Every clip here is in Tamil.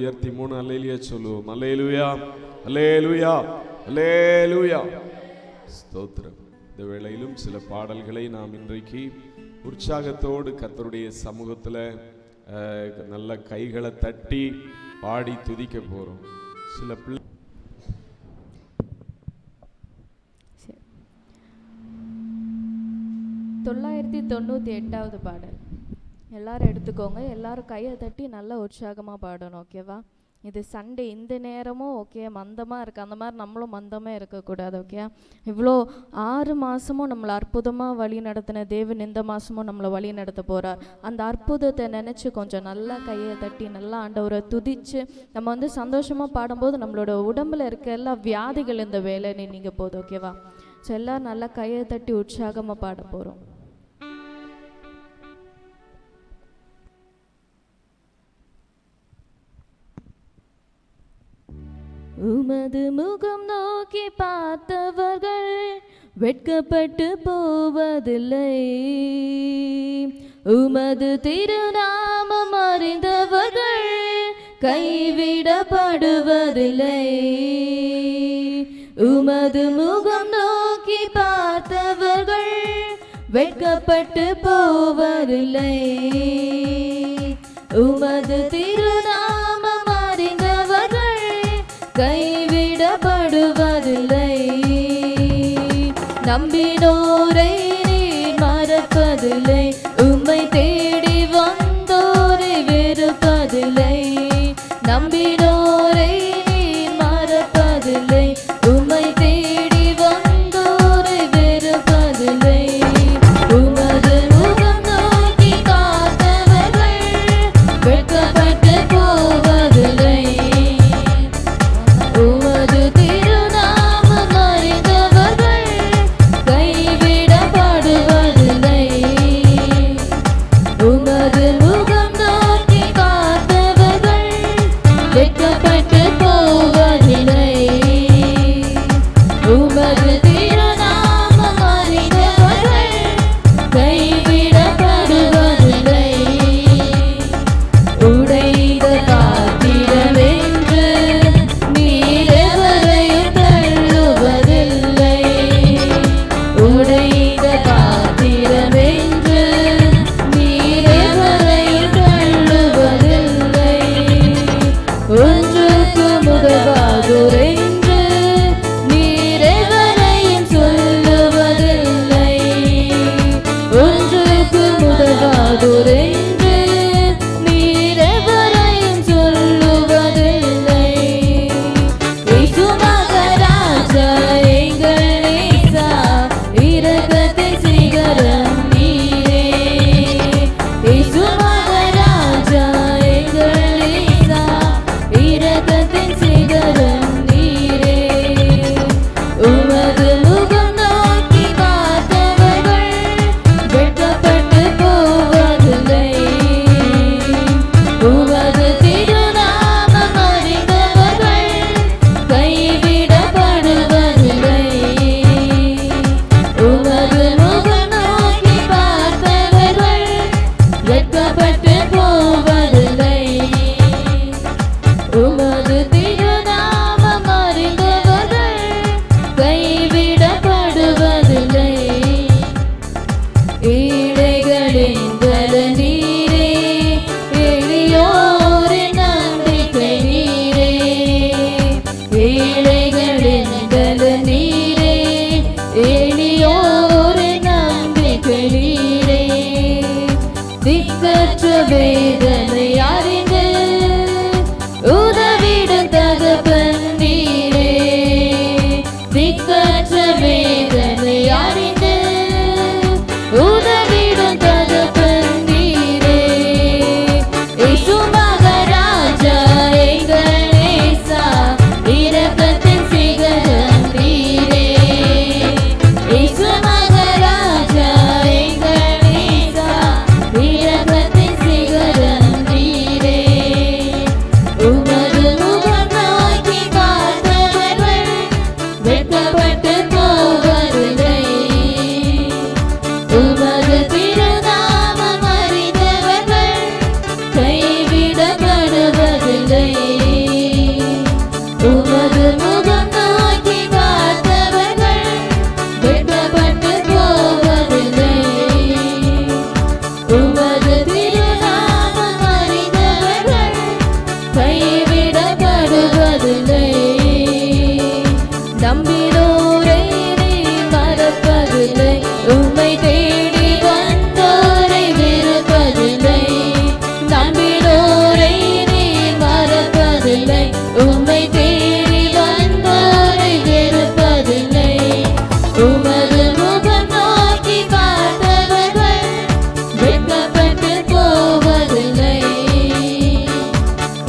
உயர்த்தி 3 அல்லேலூயா சொல்லுவோம். அல்லேலூயா, அல்லேலூயா, அல்லேலூயா. ஸ்தோத்திரம். இந்த வேளையிலும் சில பாடல்களை நாம் இன்றைக்கு உற்சாகத்தோடு கர்த்தருடைய சமூகத்தில் நல்ல கைகளை தட்டி பாடி துதிக்க போறோம். சில 998வது பாடல் எல்லாரும் எடுத்துக்கோங்க. எல்லாரும் கையை தட்டி நல்லா உற்சாகமாக பாடணும். ஓகேவா? இது சண்டே, இந்த நேரமும் ஓகே மந்தமாக இருக்குது, அந்த மாதிரி நம்மளும் மந்தமாக இருக்கக்கூடாது. ஓகே? இவ்வளோ 6 மாதமும் நம்மளை அற்புதமாக வழி நடத்தின தேவன் இந்த மாதமும் நம்மளை வழி நடத்த போகிறார். அந்த அற்புதத்தை நினச்சி கொஞ்சம் நல்லா கையை தட்டி நல்லா ஆண்டவரை துதித்து நம்ம சந்தோஷமாக பாடும்போது நம்மளோட உடம்புல இருக்க எல்லா வியாதிகள் இந்த வேலை நீங்கள் போதும். ஓகேவா? ஸோ எல்லோரும் நல்லா கையை தட்டி உற்சாகமாக பாட போகிறோம். உமது முகம் நோக்கி பார்த்தவர்கள் வெட்கப்பட்டு போவதில்லை, உமது திருநாமம் அறிந்தவர்கள் கைவிடப்படுவதில்லை. உமது முகம் நோக்கி பார்த்தவர்கள் வெட்கப்பட்டு போவதில்லை, உமது திருநாமம் அறிந்தவர்கள் கைவிடப்படுவதில்லை. நம்பினோரை நீர் மறப்பதில்லை, உம்மை தேடி வந்தோரை வெறுப்பதில்லை. நம்பினோரை நீர் மறப்பதில்லை, உம்மை தேடி வந்தோரை வெறுப்பதில்லை. உமது முகம் நோக்கி காத்தவர்கள் வெட்கப்பட்டு போவதில்லை, உமது திருநாமம் அறிந்தவர்கள் கைவிடப்படுவதில்லை. உமது முகம் நோக்கி காத்தவர்கள் வெட்கப்பட்டு போவதில்லை, உமது திருநாமம் அறிந்தவர்கள் கைவிடப்படுவதில்லை.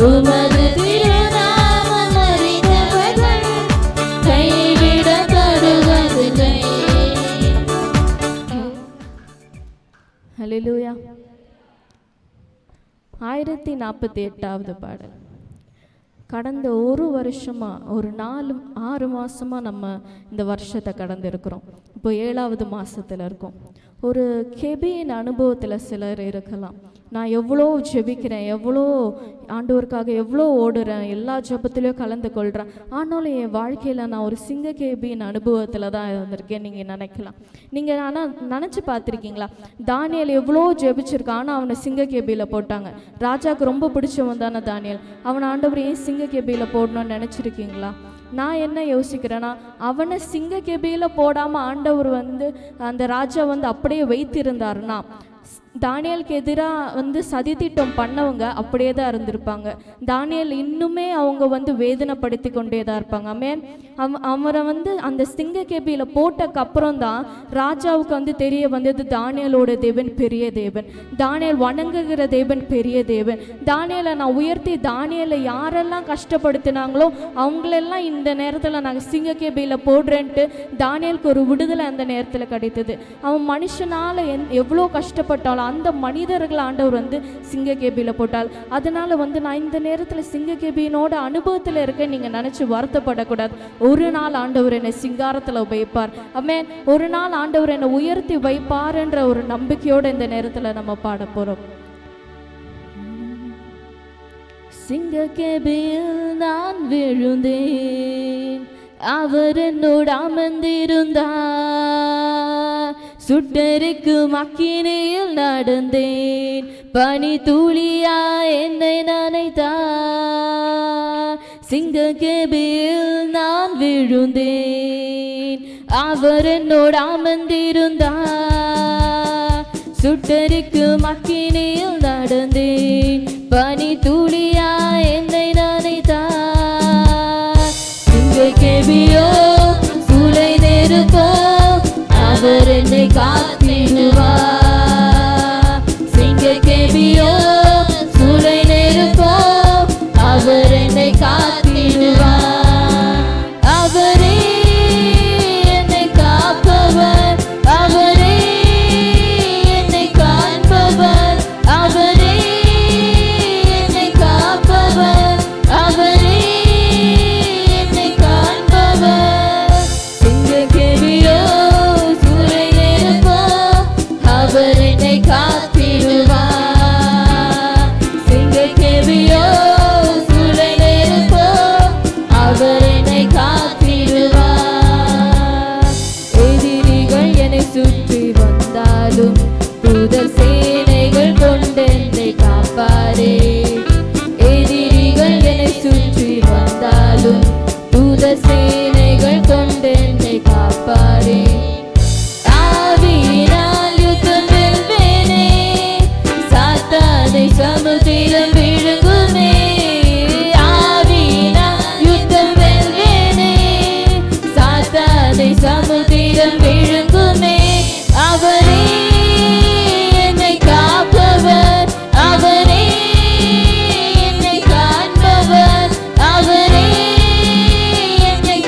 உமது திருநாமம் அறிந்தவர்கள் கைவிடப்படுவதில்லை. ஹல்லேலூயா. 1048வது பாடல். கடந்த ஒரு வருஷமாக ஒரு 6 மாதமாக நம்ம இந்த வருஷத்தை கடந்திருக்கிறோம். இப்போ 7வது மாதத்தில் இருக்கோம். ஒரு கெபியின் அனுபவத்தில் சிலர் இருக்கலாம். நான் எவ்வளோ ஜெபிக்கிறேன், எவ்வளோ ஆண்டவருக்காக எவ்வளோ ஓடுறேன், எல்லா ஜெபத்திலையும் கலந்து கொள்கிறேன், ஆனாலும் என் வாழ்க்கையில் நான் ஒரு சிங்க கேபியின் அனுபவத்தில் தான் இருந்திருக்கேன் நீங்கள் நினைக்கலாம். நீங்கள் ஆனால் நினச்சி பார்த்துருக்கீங்களா? தானியேல் எவ்வளோ ஜெபிச்சிருக்கான், ஆனால் அவனை சிங்க கேபியில் போட்டாங்க. ராஜாவுக்கு ரொம்ப பிடிச்சவன் தானே தானியேல். அவனை ஆண்டவர் ஏன் சிங்க கேபியில் போடணும்னு நினச்சிருக்கீங்களா? நான் என்ன யோசிக்கிறேன்னா, அவனை சிங்க கேபியில் போடாமல் ஆண்டவர் அந்த ராஜா அப்படியே வைத்திருந்தாருன்னா தானியேலுக்கு எதிராக சதித்திட்டம் பண்ணவங்க அப்படியே தான் இருந்திருப்பாங்க. தானியேல் இன்னுமே அவங்க வேதனைப்படுத்தி கொண்டே தான் இருப்பாங்க. ஆமென். அவரை அந்த சிங்க கேபியில் போட்டக்கப்புறம் தான் ராஜாவுக்கு தெரிய வந்தது தானியேலோட தேவன் பெரிய தேவன், தானியேல் வணங்குகிற தேவன் பெரிய தேவன். தானியேலை நான் உயர்த்தி தானியேலை யாரெல்லாம் கஷ்டப்படுத்தினாங்களோ அவங்களெல்லாம் இந்த நேரத்தில் நாங்கள் சிங்க கேபியில் போடுறேன்ட்டு தானியேலுக்கு ஒரு விடுதலை அந்த நேரத்தில் கிடைத்தது. அவன் மனுஷனால் எவ்வளோ கஷ்டப்பட்டாலும் அந்த மனிதர்கள் ஆண்டவர் சிங்க கேபியில் போட்டால். அதனால நான் இந்த நேரத்தில் சிங்க கேபியினோட அனுபவத்தில் இருக்க நீங்கள் நினச்சி வருத்தப்படக்கூடாது. ஒரு நாள் ஆண்டவர் என்னை சிங்காரத்தில் வைப்பார். ஆமென். ஒரு நாள் ஆண்டவர் என்னை உயர்த்தி வைப்பார் என்ற ஒரு நம்பிக்கையோடு இந்த நேரத்தில் நம்ம பாட போகிறோம். சிங்க கேபியில் நான் விழுந்தேன், அவர் என்னோடு அமர்ந்திருந்தார். சுட்டெரிக்கும் அக்கினியில் நடந்தேன், பனி துளியா என்னை நனைத்தார். சிங்க கேபியில் நான் விழுந்தேன், அவர் என்னோடு அமர்ந்திருந்தார். சுட்டெரிக்கும் அக்கினியில் நடந்தேன், பனி துளியா என்னை நனைத்தார். சிங்க கேபியோ சூளை நெருப்போ அவர் என்னை காத்திடுவார். சிங்க கேபியோ சூளை நெருப்போ அவர் என்னை காத்திடுவார். அவரே என்னை காப்பவர், அவரே என்னை காண்பவர், அவரே என்னை காப்பவர், அவரே என்னை காண்பவர். சிங்க கேபியோ சூளை நெருப்போ அவர் என்னை காத்திடுவார். சிங்க கேபியோ சூளை நெருப்போ அவர் என்னை காத்திடுவார். எதிரிகள் என்னை சுற்றி வந்தாலும் தூதர் சேனைகள் கொண்டு என்னை காப்பாரே. எதிரிகள் என்னை சுற்றி வந்தாலும் தூதர் சேனைகள் கொண்டு என்னை காப்பாரே. ஆவியினால் யுத்தம் வெல்வேனே, சாத்தானை சமுத்திரம் விழுங்குமே. ஆவியினால் யுத்தம் வெல்வேனே, சாத்தானை சமுத்திரம் விழுங்குமே. அவரே என்னை காப்பவர், அவரே என்னை காண்பவர், அவரே என்னை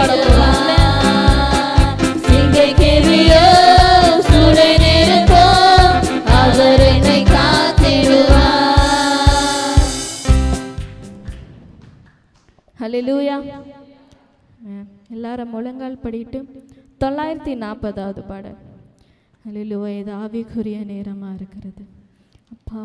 பாட போறோம். ஹல்லேலூயா. எல்லாரும் முழங்கால் படிட்டு 940வது பாடல். ஹல்லேலூயா. இது ஆவிக்குரிய நேரமாக இருக்கிறது. அப்பா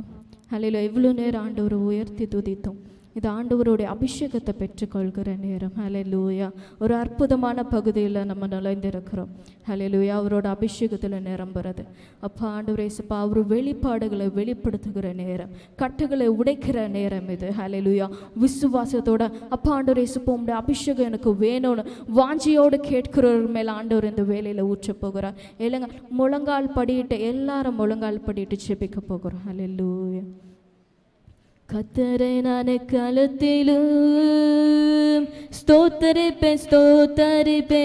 ஹல்லேலூயா. இவ்வளோ நேரம் ஆண்டவரை உயர்த்தி துதித்தோம். இது ஆண்டவருடைய அபிஷேகத்தை பெற்றுக்கொள்கிற நேரம். ஹல்லேலூயா. ஒரு அற்புதமான பகுதியில் நம்ம நுழைந்திருக்கிறோம். ஹல்லேலூயா. அவரோட அபிஷேகத்தில் நிரம்புறது. அப்பா ஆண்டவரே இயேசுப்பா அவர் வெளிப்பாடுகளை வெளிப்படுத்துகிற நேரம், கட்டுகளை உடைக்கிற நேரம் இது. ஹல்லேலூயா. விசுவாசத்தோட அப்பா ஆண்டவரே இயேசுப்பா உங்களுடைய அபிஷேகம் எனக்கு வேணும்னு வாஞ்சியோடு கேட்கிறவர் மேலே ஆண்டவர் இந்த வேலையில் ஊற்ற போகிறார். இல்லைங்க, முழங்கால் படிட்டு எல்லாரும் முழங்கால் படிட்டு செபிக்க போகிறோம். ஹல்லேலூயா. கர்த்தரை நான் காலத்திலும் ஸ்தோத்தரிப்பேன் ஸ்தோத்தரிப்பேன்,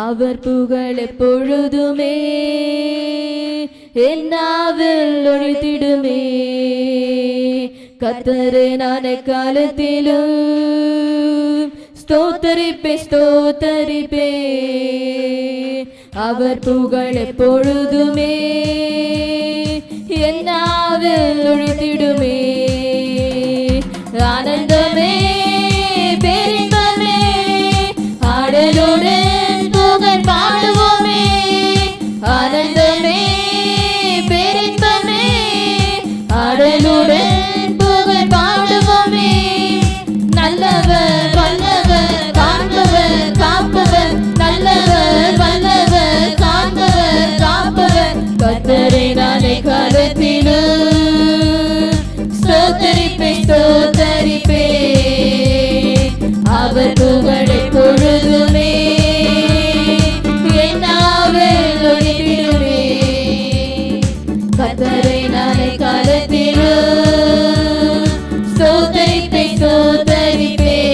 அவர் புகழ் எப்பொழுதுமே என் நாவில் ஒலித்திடுமே. கர்த்தரை நான் காலத்திலும் ஸ்தோத்தரிப்பேன் ஸ்தோத்தரிப்பேன், அவர் புகழ் எப்பொழுதுமே என் நாவில் ஒலித்திடுமே. ஆனந்தமே பேரின்பமே ஆடலுடன் புகழ் பாடுவோமே. ஆனந்தமே பேரின்பமே ஆடலுடன் புகழ் பாடுவோமே. நல்லவர் வல்லவர் காண்பவர் காப்பவர், நல்லவர் வல்லவர் காண்பவர் காப்பவர், கர்த்தரை நானே காலத்திலும் ஸ்தோத்தரிப்பேன் ஸ்தோத்தரிப்பேன், அவர் புகழ் எப்பொழுதுமே என் நாவில் ஒலித்திடுமே. கர்த்தரை நானே காலத்திலும் ஸ்தோத்தரிப்பேன் ஸ்தோத்தரிப்பேன்,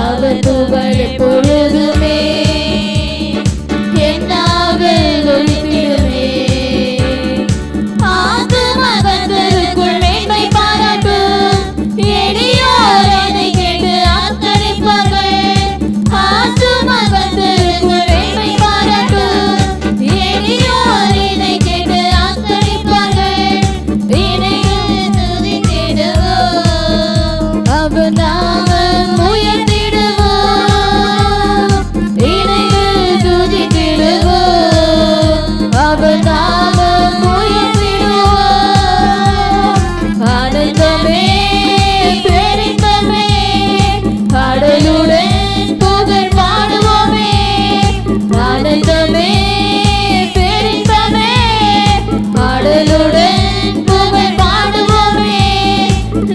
அவர் புகழ் எப்பொழுதுமே என் நாவில் ஒலித்திடுமே. ஆத்துமகத்திற்குள் மேன்மை பாராட்டும், எளியோர் என்னை கேட்டு ஆர்ப்பரிப்பார்கள். ஆத்துமகத்திற்குள் மேன்மை பாராட்டும், எளியோர் என்னை கேட்டு ஆர்ப்பரிப்பார்கள். இணையில் துதித்திடுவோம், அவர் நாமம் உயர்த்திடுவோம். இணையில் துதித்திடுவோம், அவர் நாமம் உயர்த்திடுவோம். ஆனந்தமே பேரின்பமே ஆடலுடன் புகழ் பாடுவோமே. ஆனந்தமே பேரின்பமே ஆடலுடன் புகழ் பாடுவோமே.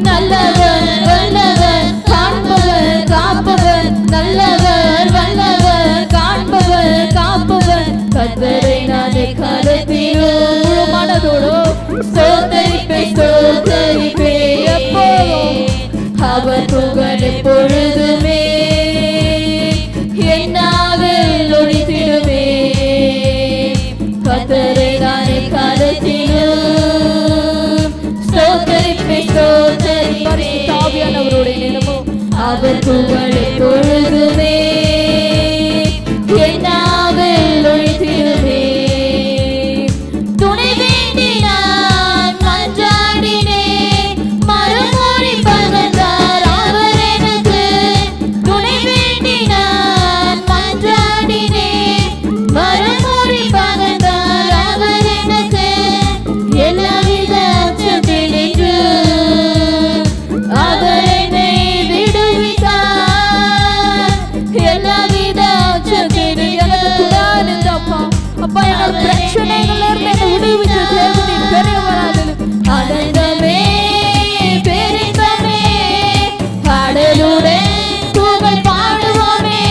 நல்லவர் வல்லவர் காண்பவர் காப்பவர், நல்லவர் வல்லவர் காண்பவர் காப்பவர், கர்த்தரை நானே காலத்திலும் முழு மனதோடு ஸ்தோத்தரிப்பேன் ஸ்தோத்தரிப்பேன், எப்போதும் அவர் புகழ் எப்பொழுதுமே என் நாவில் ஒலித்திடுமே. கர்த்தரை நானே காலத்திலும் ஸ்தோத்தரிப்பேன் ஸ்தோத்தரிப்பேன், ஆவியானவருடைய நேரமும் அவர் புகழ் எப்பொழுதுமே என் நாவில் ஒலித்திடுமே. துணை வேண்டி நான் மன்றாடினேன், மறுமொழி பகர்ந்தார் அவர் எனக்கு. துணை வேண்டி நான் மன்றாடினேன், மறுமொழி பகர்ந்தார் அவர் எனக்கு. எல்லாவித அச்சத்தினின்று அவர் என்னை விடுவித்தார். எல்லாவித அச்சத்தினின்று எனக்கு அப்பா அப்பா என்னோட பிரச்சனைகள்ல இருந்து என்னை விடுவித்த தேவனே பெரியவராக. ஆனந்தமே பேரின்பமே ஆடலுடன் புகழ் பாடுவோமே.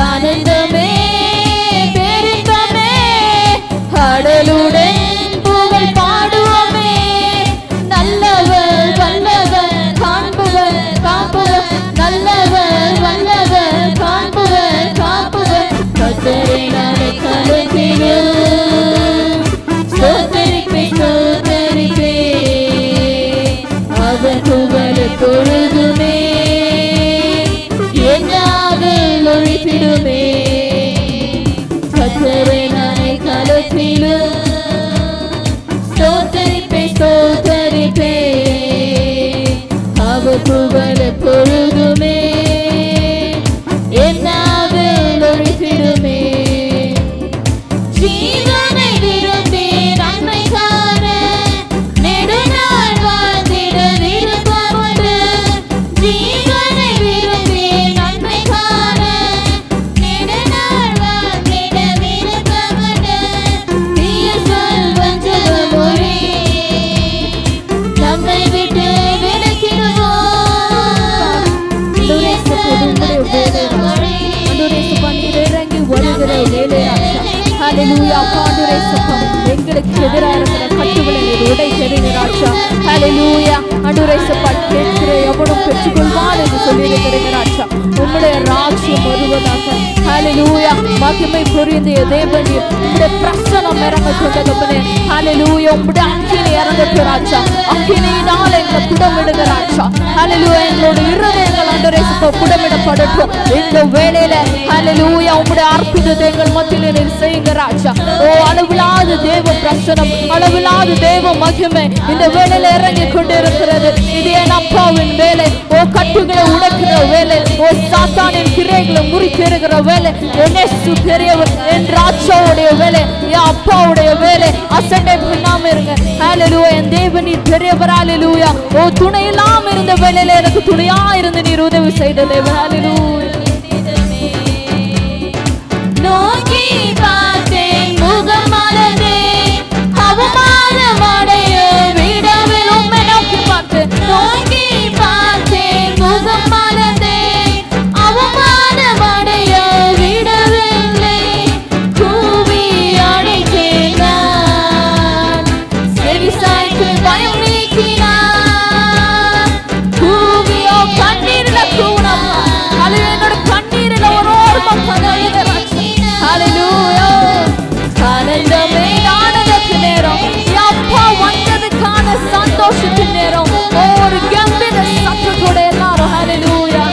ஆனந்தமே பேரின்பமே ஆடலுடன் புகழ் பாடுவோமே. நல்லவர் வல்லவர் காண்பவர் காப்பவர், நல்லவர் வல்லவர் காண்பவர் காப்பவர், கர்த்தரை நானே காலத்திலும் ஸ்தோத்தரிப்பேன் ஸ்தோத்தரிப்பேன், அவர் புகழ் எப்பொழுதுமே ஹalleluya ஆண்டவரே சப்பம் எங்களுக்கு எதிராக இருக்கிற கட்டுகளை நீர் உடைத்தெறிங்க ராஜா ஹalleluya ஆண்டவரே சப்பா கேட்கிற எவனும் பெற்றுக்கொள்வான் என்று சொல்லியிருக்கிறீங்க ராஜா உம்முடைய ராஜ்யம் வருவதாக ஹalleluya மகிமை பொழிந்த தேவனே உம்முடைய பிரசன்னம் இறங்கட்டும் தகப்பனே ஹalleluya உம்முடைய அக்கினி இறங்கட்டும் ராஜா அக்கினியினால் எங்களை புடமிடுங்க ராஜா ஹalleluya எங்களோட இருதயங்கள் ஆண்டவரே சப்பா புடமிடப்படட்டும் இந்த வேளையில ஹalleluya உம்முடைய அற்புதத்தை எங்கள் மத்தியிலே நீர் செய்யுங்க ராஜா ஓ அளவில்லாத தேவ பிரசன்னம் அளவில்லாத தேவ மகிமை இந்த வேளையில இறங்கி கொண்டிருக்கிறது இது என் அப்பாவின் வேலை ஓ கட்டுகளை உடைக்கிற வேலை ஓ சாத்தானின் கிரைகளை முறித்தெறிகிற வேலை என் இயேசு பெரியவர் என் ராஜாவுடைய வேலை என் அப்பாவுடைய வேலை அசட்டை பண்ணாம இருங்க ஹalleluya என் தேவன் நீர் பெரியவர் ஹalleluya ஓ துணை இல்லாம இருந்த வேளையில எனக்கு துணையா இருந்து நீர் உதவி செய்த தேவன் ஹalleluya நோக்கி பார்த்தேன் முகமலரே அவமானமடைய விடவில் உம்மை நோக்கி பார்த்தேன் நோக்கி பார்த்தேன் முகமலரே அவமானமடைய விடவில்லை கூவி அழைத்தேன் நான் செவிசாய்த்து பயம் நீக்கினான் கூவியோ கண்ணீர்ல கூணம்மா அது என்னோட கண்ணீரில் ஒரு ஓர்மம் ஹalleluya ஆனந்தமே ஆனந்தத்து நேரம் அப்பா வந்ததுக்கான சந்தோஷத்து நேரம் ஒரு கம்பீர சத்தத்தோட எல்லாரும் ஹalleluya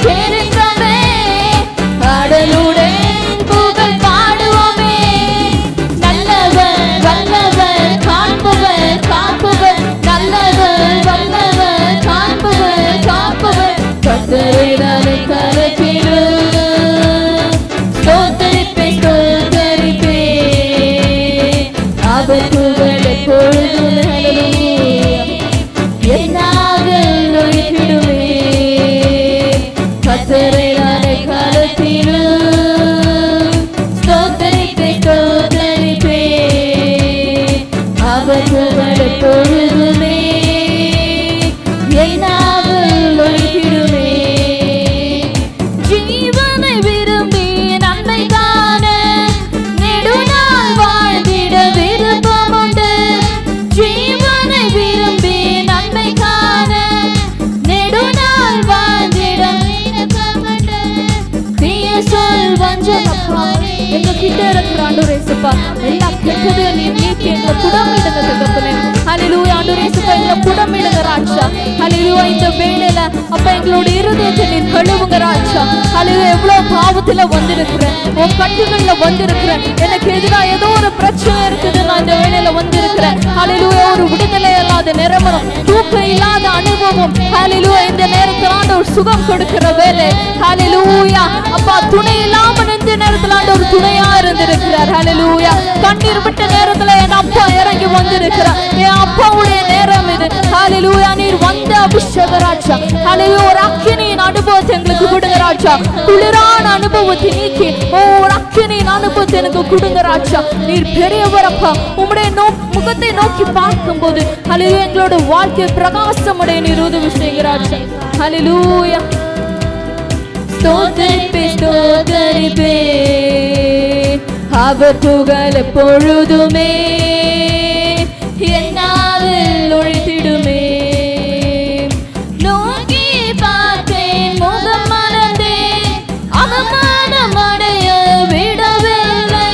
தெரிந்தமே கடலுடன் புகழ் பாடுவோமே நல்லவர் வல்லவர் காண்பவர் காப்பவர் நல்லவர் வல்லவர் காண்பவர் காப்பவர் கர்த்தரை நான் கரத்திலும் அவர் புகழ் எப்பொழுதும் ஹalleluya என்னாக நொழித்திடுமே கர்த்தரை நான் கரத்திலும் ஸ்தோத்திரிப்பே ஸ்தோத்திரிப்பே அவர் புகழ் எப்பொழுதுமே என்னாக நொழித்திடுமே ஜீவனை விரும்பி நன்மை காண நெடுநாள் வாழ்ந்திட விருப்பம் உண்டு ஜீவனை விரும்பி நன்மை காண நெடுநாள் வாழ்ந்திட விருப்பம் உண்டு தீய சொல் வஞ்சகப்பா எங்க கிட்ட இருக்கிற ஆண்டவரே சப்பா எல்லா கெட்டதையும் நீர் நீக்கி எங்களை புடமிடுங்க தகப்பனே ஹalleluya ஆண்டவரே சப்பா எங்களை புடமிடுங்க ராஜா ஹalleluya இந்த வேளையில அப்பா எங்களோட இருதயத்தை நீர் கழுவுங்க ராஜா ஹalleluya எவ்வளவு பாவத்துல வந்திருக்கிறேன் உன் கட்டுகள்ல வந்திருக்கிறேன் எனக்கு எதிராக ஏதோ ஒரு பிரச்சனை இருக்குது நான் இந்த வேளையில வந்திருக்கிறேன் ஹalleluya ஒரு விடுதலை இல்லாத நிரம்பரம் தூக்கம் இல்லாத அனுபவம் ஹalleluya இந்த நேரத்துல ஆண்டவர் சுகம் கொடுக்கிற வேலை ஹalleluya அப்பா துணை இல்லாம இந்த நேரத்துல ஆண்டவர் துணையா இருந்திருக்கிறார் ஹalleluya கண்ணீர் விட்ட நேரத்துல என் அப்பா இறங்கி வந்திருக்கிறார் என் அப்பாவுடைய நேரம் இது ஹalleluya நீர் வந்த அபிஷேக ராஜா ஹalleluya ஒரு அக்கினியின் அனுபவத்தை எங்களுக்கு கொடுங்க ராஜா குளிரான அனுபவத்தை நீக்கி ஒரு அக்கினியின் அனுபவத்தை எனக்கு கொடுங்க ராஜா நீர் பெரியவர் அப்பா உம்முடைய முகத்தை நோக்கி பார்க்கும்போது ஹalleluya எங்களோட வாழ்க்கை பிரகாசமடைய நீர் உதவி செய்யுங்க ராஜா ஹalleluya ஸ்தோத்திரிப்பே ஸ்தோத்திரிப்பே அவர் புகழ் எப்பொழுதுமே என்னாவில் ஒழித்திடுமே நோக்கி பார்த்தேன் முகம் மலர்ந்தேன் அவமானமடைய விடவில்லை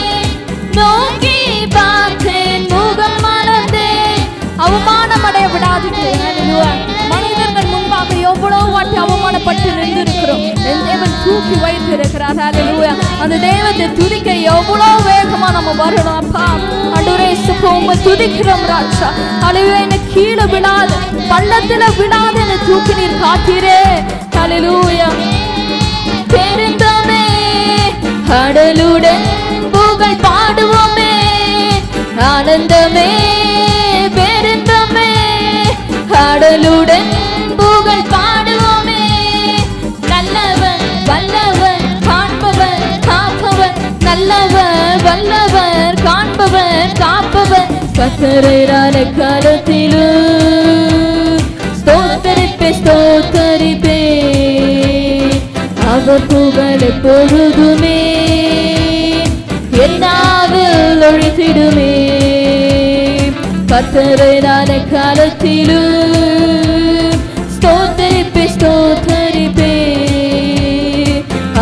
நோக்கி பார்த்தேன் முகம் மலர்ந்தேன் அவமானமடைய விடாதீர்கள் மனிதர்கள் முன்பாக எவ்வளவு வாட்டி அவமானப்பட்டு நின்றிருக்கிறோம் என் தேவன் தூக்கி வைத்திருக்கிறார் ஹalleluya அந்த தேவனை துதிக்க எவ்வளவு வேகமா நம்ம வரணும் அப்பா ஆண்டவரே இயேசுவே உம்மை துதிக்கிறோம் ராஜா ஹalleluya என்னை கீழே விடாத பள்ளத்துல விடாத என்னை தூக்கி நீர் காத்தீரே ஹalleluya தெரிந்தமே கடலுடன் புகழ் பாடுவோமே ஆனந்தமே பெருந்தமே கடலுடன் புகழ் பாடுவோமே நல்லவர் வல்லவர் காண்பவர் காப்பவர் நல்லவர் வல்லவர் காண்பவர் காப்பவர் கர்த்தரை நான் கரத்திலும் ஸ்தோத்திரிப்பே ஸ்தோத்திரிப்பே அவர் புகழ் எப்பொழுதுமே என்ன ஒழித்திடுமே. கர்த்தரை நான் எக்காலத்திலும் ஸ்தோத்தரிப்பே.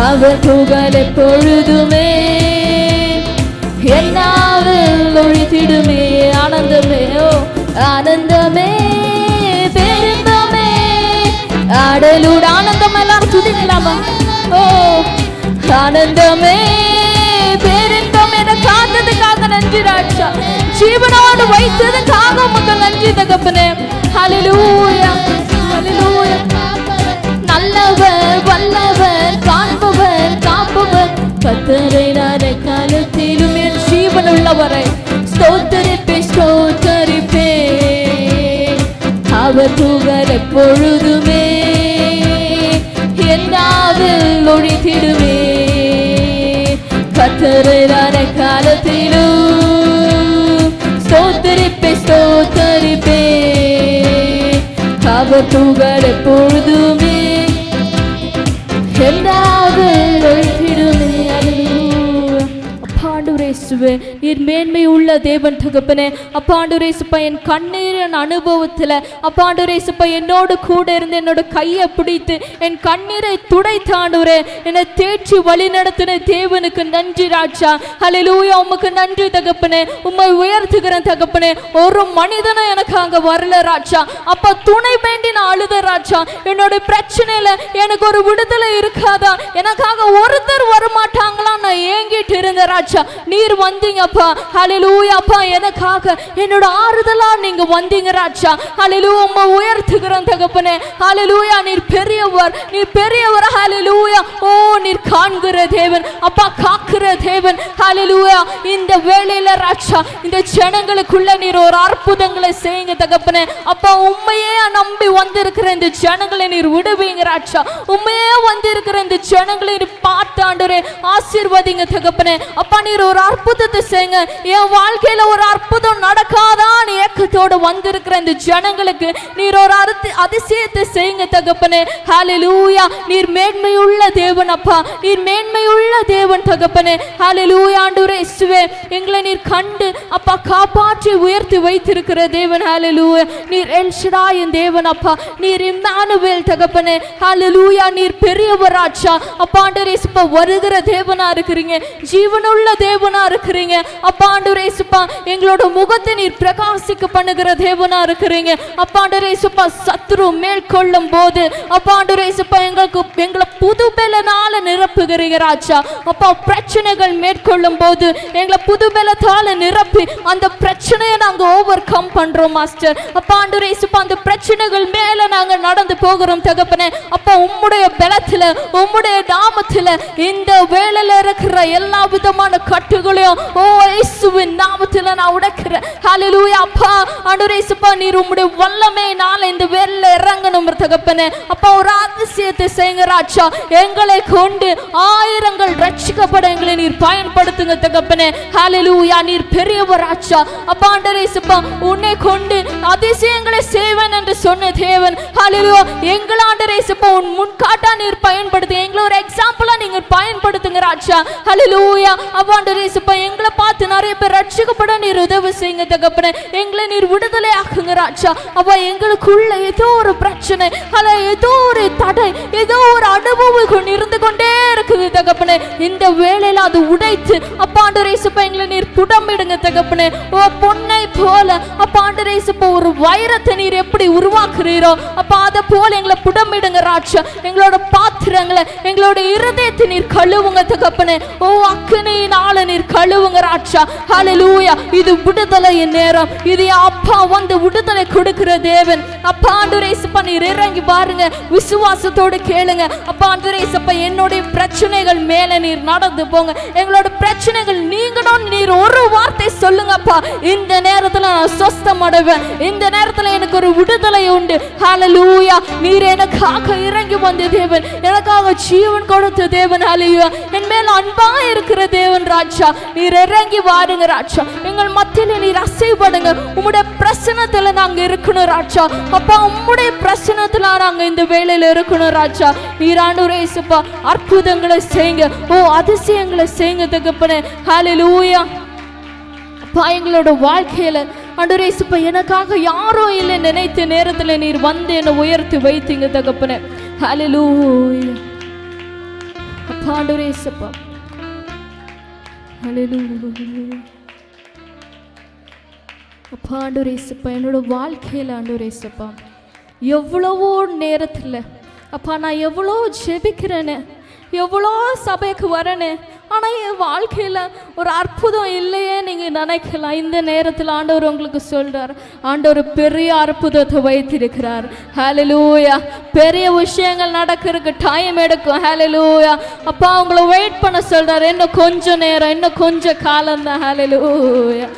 அவர் புகழ் எப்பொழுதுமே என்னாவில் ஒழித்திடுமே. ஆனந்தமே, ஓ ஆனந்தமே, பெருந்தமே, ஆடலூர் ஆனந்தம். எல்லாரும் துதிக்கலாமா? ஓ ஆனந்தமே, பெருந்தம். என காத்ததுக்காக நன்றி ராஜா. ஜீவனோடு வைத்ததுக்காக உமக்கு நன்றி தகப்பனே. ஹல்லேலூயா, ஹல்லேலூயா. நல்லவர், வல்லவர், காண்பவர், காப்பவர், கர்த்தரை நான் காலத்திலும் என் ஜீவன் உள்ளவரை ஸ்தோத்தரிப்பே. அவர் புகழ் எப்பொழுதுமே என்னாவில் ஒழித்திடுமே. கர்த்தரை நான் காலத்திலும் ஸ்தோத்தரிப்பே. அவர் புகழ் எப்பொழுதுமே என்னாவில் ஒழித்திடுமே. ஆண்டவரே இயேசுவே, நீர் மேன்மை உள்ள தேவன் தகப்பனே. அப்பா ஆண்டவரே இயேசுப்பா, என் கண்ணீரின் அனுபவத்தில் அப்பா ஆண்டவரே இயேசுப்பா என்னோடு கூட இருந்து என்னோட கையை பிடித்து என் கண்ணீரை துடைத்த ஆண்டவரே என்னை தேற்றி வழி நடத்தின தேவனுக்கு நன்றி ராஜா. ஹல்லேலூயா, உமக்கு நன்றி தகப்பனே. உம்மை உயர்த்துகிறேன் தகப்பனே. ஒரு மனிதனை எனக்கு அங்க வரல ராஜா. அப்பா துணை வேண்டி நான் அழுத ராஜா. என்னோட பிரச்சனையில எனக்கு ஒரு விடுதலை இருக்காதா, எனக்காக ஒருத்தர் வரமாட்டாங்களா நான் ஏங்கிட்டு இருந்த ராஜா. நீர் வந்தீங்கப்பா. ஹல்லேலூயா அப்பா, எனக்காக என்னோட ஆறுதலா நீங்க வந்தீங்க ராஜா. ஹல்லேலூயா, உம்மை உயர்த்துகிறேன் தகப்பனே. ஹல்லேலூயா, நீர் பெரியவர், நீர் பெரியவர். ஹல்லேலூயா, ஓ நீர் காண்கிற தேவன் அப்பா, காக்கிற தேவன். ஹல்லேலூயா, இந்த வேளையில ராஜா இந்த ஜனங்களுக்குள்ள நீர் ஒரு அற்புதங்களை செய்யுங்க தகப்பனே. அப்பா உண்மையே நம்பி வந்திருக்கிற இந்த ஜனங்களை நீர் விடுவீங்க ராஜா. உண்மையே வந்திருக்கிற இந்த ஜனங்களை நீர் பார்த்து ஆண்டவரே ஆசீர்வதிங்க தகப்பனே. அப்பா நீர் ஒரு அற்புதத்தை செய்யுங்க. என் வாழ்க்கையில ஒரு அற்புதம் நடக்காதான் ஏக்கத்தோடு வந்திருக்கிற இந்த ஜனங்களுக்கு நீர் ஒரு அதிசயத்தை செய்யுங்க தகப்பனே. ஹல்லேலூயா, நீர் மேன்மையுள்ள தேவன் அப்பா, நீர் மேன்மையுள்ள தேவன் தகப்பனே. ஹல்லேலூயா ஆண்டவரே இயேசுவே, எங்களை நீர் கண்டு அப்பா காப்பாற்றி உயர்த்தி வைத்திருக்கிற தேவன். ஹல்லேலூயா, நீர் எல் ஷடாய் தேவன் அப்பா, நீர் இம்மானுவேல் தகப்பனே. ஹல்லேலூயா, நீர் பெரியவர் ராஜா. அப்பா ஆண்டவரே இயேசுப்பா வருகிற தேவனா இருக்கிறீங்க, ஜீவனுள்ள தேவனா இருக்கிறீங்க. அப்பா ஆண்டவரே இயேசுப்பா எங்களோட முகத்தை நீர் பிரகாசிக்க பண்ணுகிற தேவனா இருக்கிறீங்க. அப்பா ஆண்டவரே இயேசுப்பா சத்துரு மேற்கொள்ளும் போது அப்பா ஆண்டவரே இயேசுப்பா எங்களை புது பலனால நிரப்புகிறீங்க ராஜா. அப்பா பிரச்சனைகள் மேற்கொள்ளும் போது எங்களை புது பலத்தால நிரப்பி அந்த பிரச்சனையை நாங்க ஓவர் கம் பண்றோம் மாஸ்டர். அப்பா ஆண்டவரே இயேசுப்பா அந்த பிரச்சனைகள் மேல நாங்க நடந்து போகிறோம் தகப்பனே. அப்பா உம்முடைய பலத்துல உம்முடைய நாமத்துல இந்த வேளையில இருக்கிற எல்லா விதமான கட்டுகளையும் ஓ இயேசுவின் நாமத்துல நான் உடைக்கிறேன். ஹல்லேலூயா அப்பா ஆண்டவரே இயேசுப்பா நீர் உம்முடைய வல்லமையினால இந்த வேளையில இறங்கணும் தகப்பனே. அப்பா ஒரு அதிசயத்தை செய்யுங்க ராஜா. எங்களை கொண்டு ஆயிரங்கள் ரட்சிக்கப்பட எங்களை நீர் பயன்படுத்துங்க தகப்பனே. ஹல்லேலூயா, நீர் பெரியவர் ராஜா. அப்பா ஆண்டவரே இயேசுப்பா உன்னை கொண்டு அதிசயங்களை செய்வேன் என்று சொன்ன தேவன். ஹல்லேலூயா, எங்களை ஆண்டவரே இயேசுப்பா உன் முன்காட்டா நீர் பயன்படுத்து, எங்களை ஒரு எக்ஸாம்பிளா நீங்க பயன்படுத்துங்க ராஜா. ஹல்லேலூயா அப்பா ஆண்டவரே இயேசுப்பா எங்களை பார்த்து நிறைய பேர் ரட்சிக்கப்பட நீர் உதவி செய்யுங்க தகப்பனே. எங்களை நீர் விடுதலை ஆக்குங்க ராஜா. அப்பா எங்களுக்குள்ள ஏதோ ஒரு பிரச்சனை, ஏதோ ஒரு தடை, ஏதோ ஒரு அனுபவம் இருந்து கொண்டே இருக்குது தகப்பனே. இந்த வேளையில அது உடைத்து அப்பா ஆண்டவரே இயேசுப்பா எங்களை நீர் புடமிடுங்க தகப்பனே. ஓ பொன்னை போல அப்பா ஆண்டவரே இயேசுப்பா ஒரு வைரத்தை நீர் எப்படி உருவாக்குறீரோ அப்பா அதை போல எங்களை புடமிடுங்க ராஜா. எங்களோட பாத்திரங்களை எங்களோட இருதயத்தை நீர் கழுவுங்க தகப்பனே. ஓ அக்கினியினால நீர் கழுவுங்க ராஜா. ஹல்லேலூயா, இது விடுதலையின் நேரம். இது அப்பா வந்து விடுதலை கொடுக்கிற தேவன். அப்பா ஆண்டவரே இயேசுப்பா நீர் இறங்கி பாருங்க, விசுவாசத்தோடு கேளுங்க. அப்பா ஆண்டவரே இயேசுப்பா என்னுடைய பிரச்சனைகள் மேல நீர் நடந்து போங்க. எங்களோட பிரச்சனைகள் நீங்கணும் நீர் ஒரு வார்த்தை சொல்லுங்கப்பா. இந்த நேரத்துல நான் சொஸ்தம் அடைவேன், இந்த நேரத்துல எனக்கு ஒரு விடுதலை உண்டு. ஹல்லேலூயா, நீர் எனக்காக இறங்கி வந்த தேவன், எனக்காக ஜீவன் கொடுத்த தேவன். ஹல்லேலூயா, என் மேல அன்பா இருக்கிற தேவன் ராஜா. நீர் இறங்கி வாருங்க ராஜா. எங்கள் மத்தியில நீர் அசைப்படுங்க. உம்முடைய பிரசன்னத்துல நாங்க இருக்கணும் ராஜா. அப்பா உம்முடைய பிரசன்னத்துல நாங்க இந்த வேளையில இருக்கணும் ராஜா. நீர் ஆண்டவரே இயேசுப்பா அற்புதங்களை செய்யுங்க, ஓ அதிசயங்களை செய்யுங்க தகப்பனே. ஹல்லேலூயா அப்பா எங்களோட வாழ்க்கையில ஆண்டவரே இயேசுப்பா எனக்காக யாரோ இல்லை நினைத்த நேரத்துல நீர் வந்து என்னை உயர்த்தி வைத்தீங்க தகப்பனே. ஹல்லேலூயா. அப்பா ஆண்டவரே இயேசுப்பா ஹல்லேலூயா. அப்பா ஆண்டவரே இயேசுப்பா என்னோட வாழ்க்கையில ஆண்டவரே இயேசுப்பா எவ்வளவோ நேரத்தில் அப்பா நான் எவ்வளோ ஜெபிக்கிறேன்னு எவ்வளோ சபைக்கு வரேன்னு ஆனால் என் வாழ்க்கையில் ஒரு அற்புதம் இல்லையே நீங்கள் நினைக்கலாம். இந்த நேரத்தில் ஆண்டவர் உங்களுக்கு சொல்கிறார், ஆண்டவர் பெரிய அற்புதத்தை வைத்திருக்கிறார். ஹல்லேலூயா. பெரிய விஷயங்கள் நடக்கிறதுக்கு டைம் எடுக்கும். ஹல்லேலூயா. அப்பா உங்களை வெயிட் பண்ண சொல்கிறார். இன்னும் கொஞ்சம் நேரம், இன்னும் கொஞ்சம் காலம் தான். ஹல்லேலூயா.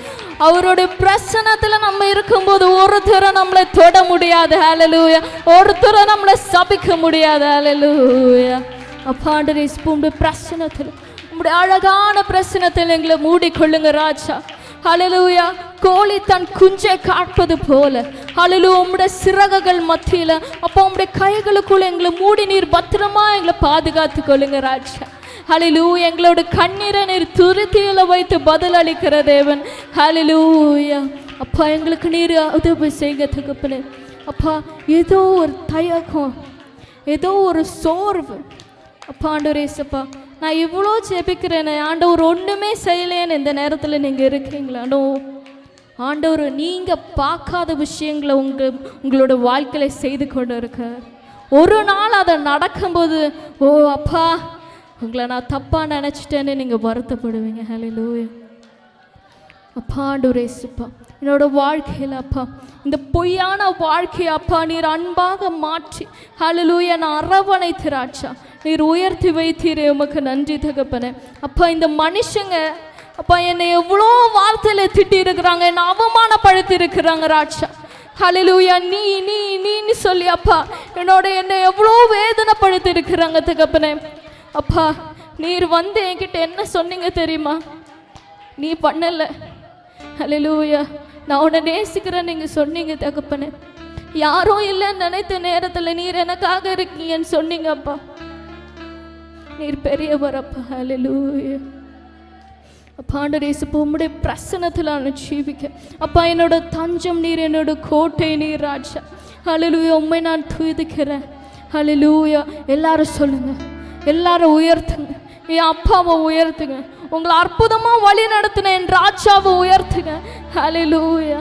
அவருடைய பிரசன்னத்தில் நம்ம இருக்கும்போது ஒருத்தரை நம்மளை தொட முடியாது. ஹல்லேலூயா. ஒருத்தரை நம்மளை சபிக்க முடியாது. ஹல்லேலூயா. அப்பா ஆண்டவரே உம்முடைய பிரசன்னத்தில், உம்முடைய அழகான பிரசன்னத்தில் எங்களை மூடிக்கொள்ளுங்க ராஜா. ஹல்லேலூயா. கோழி தன் குஞ்சை காட்பது போல ஹல்லேலூயா உம்முடைய சிறகுகள் மத்தியில் அப்போ உம்முடைய கைகளுக்குள்ள எங்களை மூடி நீர் பத்திரமா எங்களை பாதுகாத்து கொள்ளுங்க ராஜா. ஹல்லேலூயா. எங்களோட கண்ணீரை நீர் துருத்தியில வைத்து பதில் அளிக்கிற தேவன். ஹல்லேலூயா. அப்பா எங்களுக்கு நீர் உதவி செய்ய தகப்பனே. அப்பா ஏதோ ஒரு தயக்கம், ஏதோ ஒரு சோர்வு அப்பா ஆண்டவரே இயேசுப்பா நான் இவ்வளோ ஜெபிக்கிறேனே ஆண்டவர் ஒன்றுமே செய்யலேன்னு இந்த நேரத்தில் நீங்கள் இருக்கீங்களா? ஆண்டவர் நீங்கள் பார்க்காத விஷயங்களை உங்களோட வாழ்க்கையில் செய்து கொண்டு இருக்க ஒரு நாள் அதை நடக்கும்போது ஓ அப்பா உங்களை நான் தப்பாக நினச்சிட்டேன்னு நீங்கள் வருத்தப்படுவீங்க. ஹல்லேலூயா. அப்பா ஆண்டவரே இயேசுப்பா என்னோட வாழ்க்கையில் அப்பா இந்த பொய்யான வாழ்க்கையை அப்பா நீர் அன்பாக மாற்றி ஹல்லேலூயா நான் அரவணைத்து ராஜா நீர் உயர்த்தி வைத்தீரே உமக்கு நன்றி தகப்பனே. அப்பா இந்த மனுஷங்க அப்பா என்னை எவ்வளோ வார்த்தையில் திட்டி இருக்கிறாங்க, என்னை அவமானப்படுத்தி இருக்கிறாங்க ராஜா. ஹல்லேலூயா. நீ நீ நீன்னு சொல்லி அப்பா என்னை எவ்வளோ வேதனைப்படுத்தி இருக்கிறாங்க தகப்பனே. அப்பா நீர் வந்து என்கிட்ட என்ன சொன்னீங்க தெரியுமா? நீ பண்ணல. ஹல்லேலூயா. நான் உன்னை நேசிக்கிறேன் நீங்கள் சொன்னீங்க தகப்பனே. யாரும் இல்லைன்னு நினைத்த நேரத்தில் நீர் எனக்காக இருக்கீங்கன்னு சொன்னீங்க அப்பா. நீர் பெரியவர் அப்பா. ஹல்லேலூயா. அப்பா ஆண்டவரே இயேசுப்பா உம்முடைய பிரசன்னத்தில் நான் ஜீவிக்க அப்பா என்னோட தஞ்சம் நீர், என்னோட கோட்டை நீர் ராஜா. ஹல்லேலூயா. உம்மை நான் துதிக்கிறேன். ஹல்லேலூயா. எல்லாரும் சொல்லுங்க, எல்லாரும் உயர்த்துங்க, என் அப்பாவை உயர்த்துங்க, உங்களை அற்புதமாக வழி நடத்தின என் ராஜாவை உயர்த்துங்க. ஹல்லேலூயா.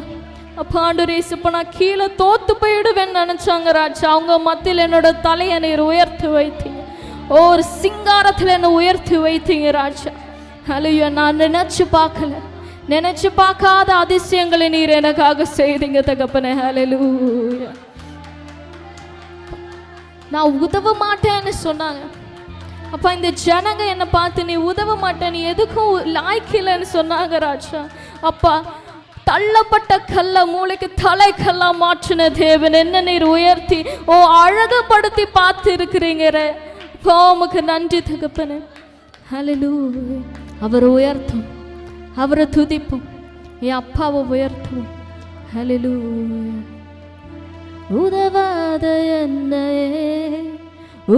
அப்பா ஆண்டவரே இயேசுப்பா நான் கீழே தோத்து போயிடுவேன்னு நினச்சாங்க ராஜா, அவங்க மத்தியில் என்னோட தலையை நீர் உயர்த்தி வைத்தீங்க. ஒரு சிங்காரத்தில் என்னை உயர்த்தி வைத்தீங்க ராஜா. ஹல்லேலூயா. நான் நினைச்சு பார்க்காத அதிசயங்களை நீர் எனக்காக செய்தீங்க தகப்பனே. ஹல்லேலூயா. நான் உதவ மாட்டேன்னு சொன்னாங்க அப்பா. இந்த ஜனங்க என்னை பார்த்து நீ உதவ மாட்டேன், நீ எதுக்கும் லாய்க்கில்லைன்னு சொன்னாங்க ராஜா. அப்பா தள்ளப்பட்ட கல்ல மூளைக்கு தலை கல்லா மாற்றின தேவன் என்ன நீர் உயர்த்தி அழகுபடுத்தி பார்த்து இருக்கிறீங்க. உமக்கு நன்றி தகப்பனே. ஹல்லேலூயா. அவரை உயர்த்தும், அவரை துதிப்போம், என் அப்பாவை உயர்த்துவோம். ஹல்லேலூயா. உதவாத என்னையே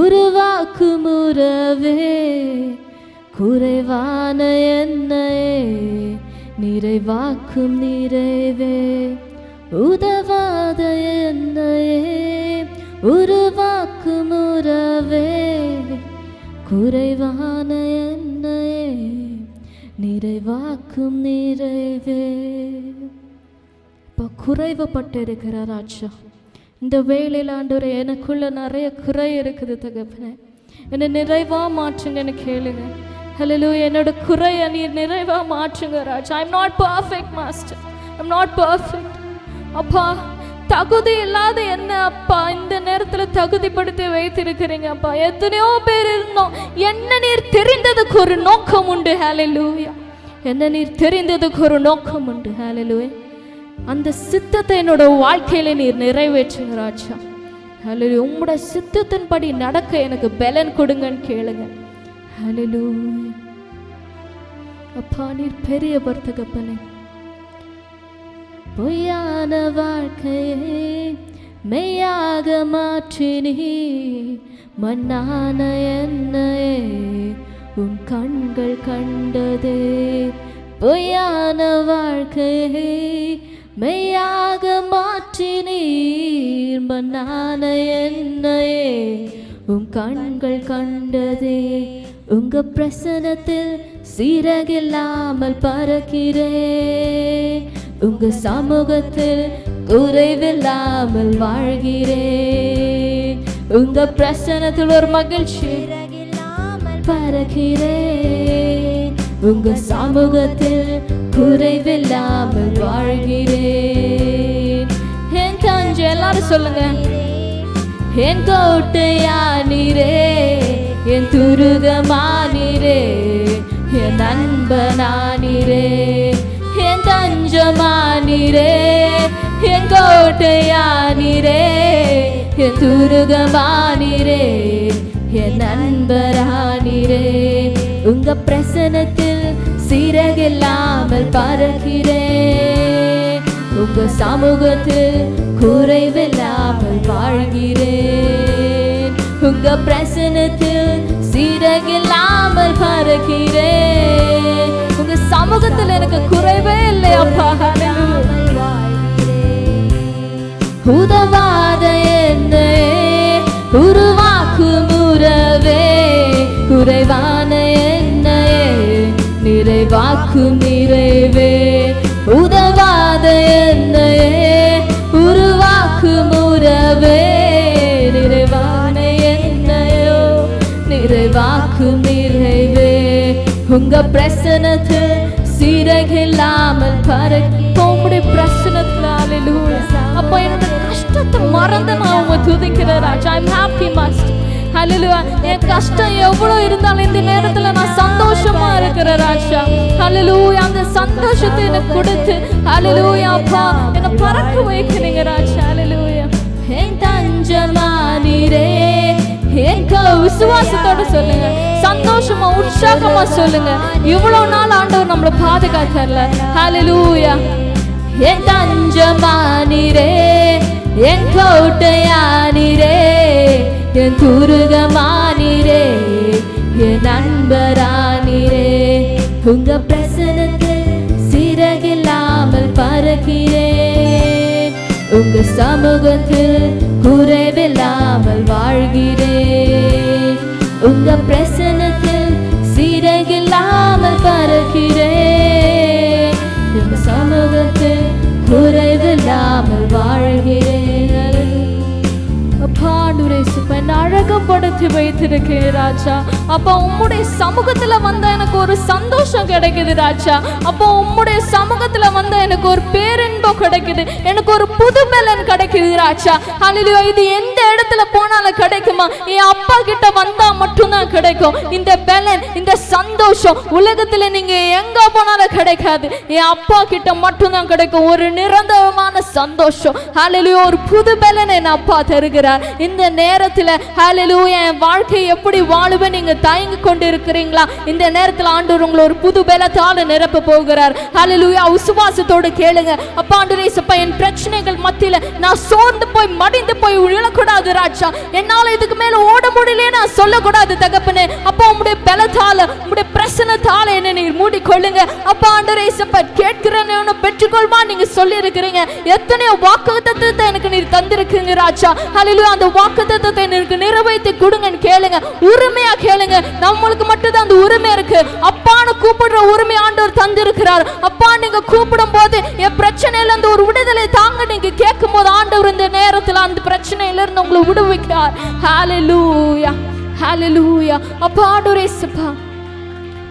உருவாக்கும் உறவே, குறைவான என்னையே நிறைவாக்கும் நிறைவே. உதவாத என்னையே உருவாக்கும் உறவே, குறைவான என்னையே நிறைவாக்கும் நிறைவே. இப்போ குறைவுபட்டு இருக்கிறார் ராஜா. இந்த வேளையில் ஆண்டவரே எனக்குள்ள நிறைய குறை இருக்குது தகப்பனே, என்னை நிறைவாக மாற்றுங்கன்னு கேளுங்க. ஹல்லேலூயா. என்னோட குறையை நீர் நிறைவாக மாற்றுங்க ராஜா. I am not perfect master, I am not perfect அப்பா. தகுதி இல்லாத என்ன அப்பா இந்த நேரத்தில் தகுதிப்படுத்தி வைத்திருக்கிறீங்க அப்பா. எத்தனையோ பேர் இருந்தோம், என்ன நீர் தெரிந்ததுக்கு ஒரு நோக்கம் உண்டு. ஹல்லேலூயா. என்ன நீர் தெரிந்ததுக்கு ஒரு நோக்கம் உண்டு. ஹல்லேலூயா. அந்த சித்தத்தை என்னோட வாழ்க்கையில நீர் நிறைவேற்றுங்க ராஜா. ஹல்லேலூயா. உம்முடைய சித்தத்தின்படி நடக்க எனக்கு பலன் கொடுங்கன்னு கேளுங்க. ஹல்லேலூயா. அப்பா நீர் பெரியவர் தகப்பனே. பொய்யான வாழ்க்கையை மெய்யாக மாற்றினி, மண்ணான என்னையே உன் கண்கள் கண்டதே. பொய்யான வாழ்க்கையை மெய்யாக மாற்றினீர். மண்ணான என்னையே கண்கள் கண்டதே, உங்க பிரசனத்தில் சீரகில்லாமல் பறக்கிறேன். உங்க சமூகத்தில் குறைவில்லாமல் வாழ்கிறேன். உங்க பிரசனத்தில் ஒரு மகிழ்ச்சி பறக்கிறேன். உங்க சமூகத்தில் குறைவில்லாமல் வாழ்கிறேன். என் தஞ்சை, எல்லாரும் சொல்லுங்க. என் கோட்டையானீரே, என் துருகமானீரே, என் அன்பனானீரே, என் தஞ்சமானீரே, என் கோட்டையானீரே, என் துருகமானீரே, என் அன்பரானீரே. உங்க பிரசனத்தில் சிறகில்லாமல் பறக்கிறேன். உங்க சமூகத்தில் குறைவில்லாமல் வாழ்கிறேன். உங்க பிரசனத்தில் சிறகில்லாமல் பறக்கிறேன். உங்க சமூகத்தில் எனக்கு குறைவே இல்லை அப்பா. உதவாத என்னை உருவாக்கும் உறவே, குறைவான என்னையே நிறைவாக்கும் நிறைவே. உதவாத என்னையே உருவாக்கும் உறவே, நிறைவான என்னையோ நிறைவாக்கும் நிறைவே. உங்க பிரசனத்தில் சிறகில்லாமல் உம்முடைய பிரசனத்துல அப்ப என்னோட கஷ்டத்தை மறந்து நான் உங்க துதிக்கிறேன் ராஜா. I'm happy master. ஹல்லேலூயா. என் கஷ்டம் எவ்வளவு இருந்தாலும் இந்த நேரத்துல நான் சந்தோஷமா இருக்கிறேன் ராஜா. ஹல்லேலூயா. அந்த சந்தோஷத்தை எனக்கு கொடுத்து ஹல்லேலூயா அப்பா என்னை பறக்க வைக்கிறீங்க ராஜா. ஹல்லேலூயா. என் தஞ்சமானீரே, என் விசுவாசத்தோட சொல்லுங்க, சந்தோஷமா உற்சாகமா சொல்லுங்க. இவ்வளவு நாள் ஆண்டவர் நம்மளை பாதுகாத்தார்ல. ஹல்லேலூயா. என் தஞ்சமானீரே, என் கோட்டையானீரே, என் துருகமானீரே, என் அன்பரானீரே. உங்க பிரசனத்தில் சிறகில்லாமல் பறக்கிறேன். உங்க சமூகத்தில் குறைவில்லாமல் வாழ்கிறேன். உங்க பிரசனத்தில் சிறகில்லாமல் பறக்கிறேன். உங்க சமூகத்தில் குறைவில்லாமல் வாழ்கிறேன். அழகப்படுத்தி வைத்திருக்கிறேன் ராஜா. அப்ப உம்முடைய சமூகத்துல வந்தா எனக்கு ஒரு சந்தோஷம் கிடைக்குது ராஜா. அப்போ உம்முடைய சமூகத்துல வந்தா எனக்கு ஒரு பேரின்பம் கிடைக்குது, எனக்கு ஒரு புது பலன் கிடைக்குது ராஜா. ஹல்லேலூயா. இது எந்த இடத்துல போனாலும் கிடைக்குமா? என் அப்பா கிட்ட வந்தா மட்டும்தான் கிடைக்கும் இந்த பலன், இந்த சந்தோஷம். உலகத்துல நீங்க எங்க போனாலும் கிடைக்காது, என் அப்பா கிட்ட மட்டும்தான் கிடைக்கும் ஒரு நிரந்தரமான சந்தோஷம். ஹல்லேலூயா. ஒரு புது பலன் என் அப்பா தருகிறார் இந்த நேரத்துல. ஹல்லேலூயா. என் வாழ்க்கை எப்படி வாழுவேன் நீங்க தயங்கி கொண்டு இருக்கிறீங்களா? இந்த நேரத்துல ஆண்டவர் உங்களை ஒரு புது பலத்தால நிரப்ப போகிறார். ஹல்லேலூயா. விசுவாசத்தோடு கேளுங்க. அப்பா ஆண்டவரே, என் பிரச்சனைகள் மத்தியில நான் சோர்ந்து போய் மடிந்து போய் விழக்கூடாது ராஜா. என்னால இதுக்கு மேல ஓட முடியல நான் சொல்லக்கூடாது தகப்பனே. அப்பா உம்முடைய பலத்தால, உம்முடைய பிரசன்னத்தால என்ன நீர் மூடிக்கொள்ளுங்க. அப்பா ஆண்டவரே, கேட்கிறேன்னு பெற்றுக்கொள்வா நீங்க சொல்லி இருக்கிறீங்க. எத்தனையோ வாக்குத்தத்தத்தை எனக்கு நீர் தந்திருக்கீங்க ராஜா. ஹல்லேலூயா. அந்த வாக்குத்தத்தத்தை எனக்கு நிறைவேற்றி கொடுங்கன்னு கேளுங்க. உரிமையா கேளுங்க. நம்மளுக்கு மட்டும்தான் அந்த உரிமை இருக்கு. அப்பான்னு கூப்பிடுற உரிமை ஆண்டவர் தந்திருக்கிறார். அப்பா நீங்க கூப்பிடும் போது என் பிரச்சனையில இருந்து ஒரு விடுதலை தாங்க நீங்க கேட்கும் போது ஆண்டவர் இந்த நேரத்தில் அந்த பிரச்சனையில இருந்து உங்களை விடுவிக்கிறார். ஹல்லேலூயா. ஹல்லேலூயா. அப்பா ஆண்டவரே சப்பா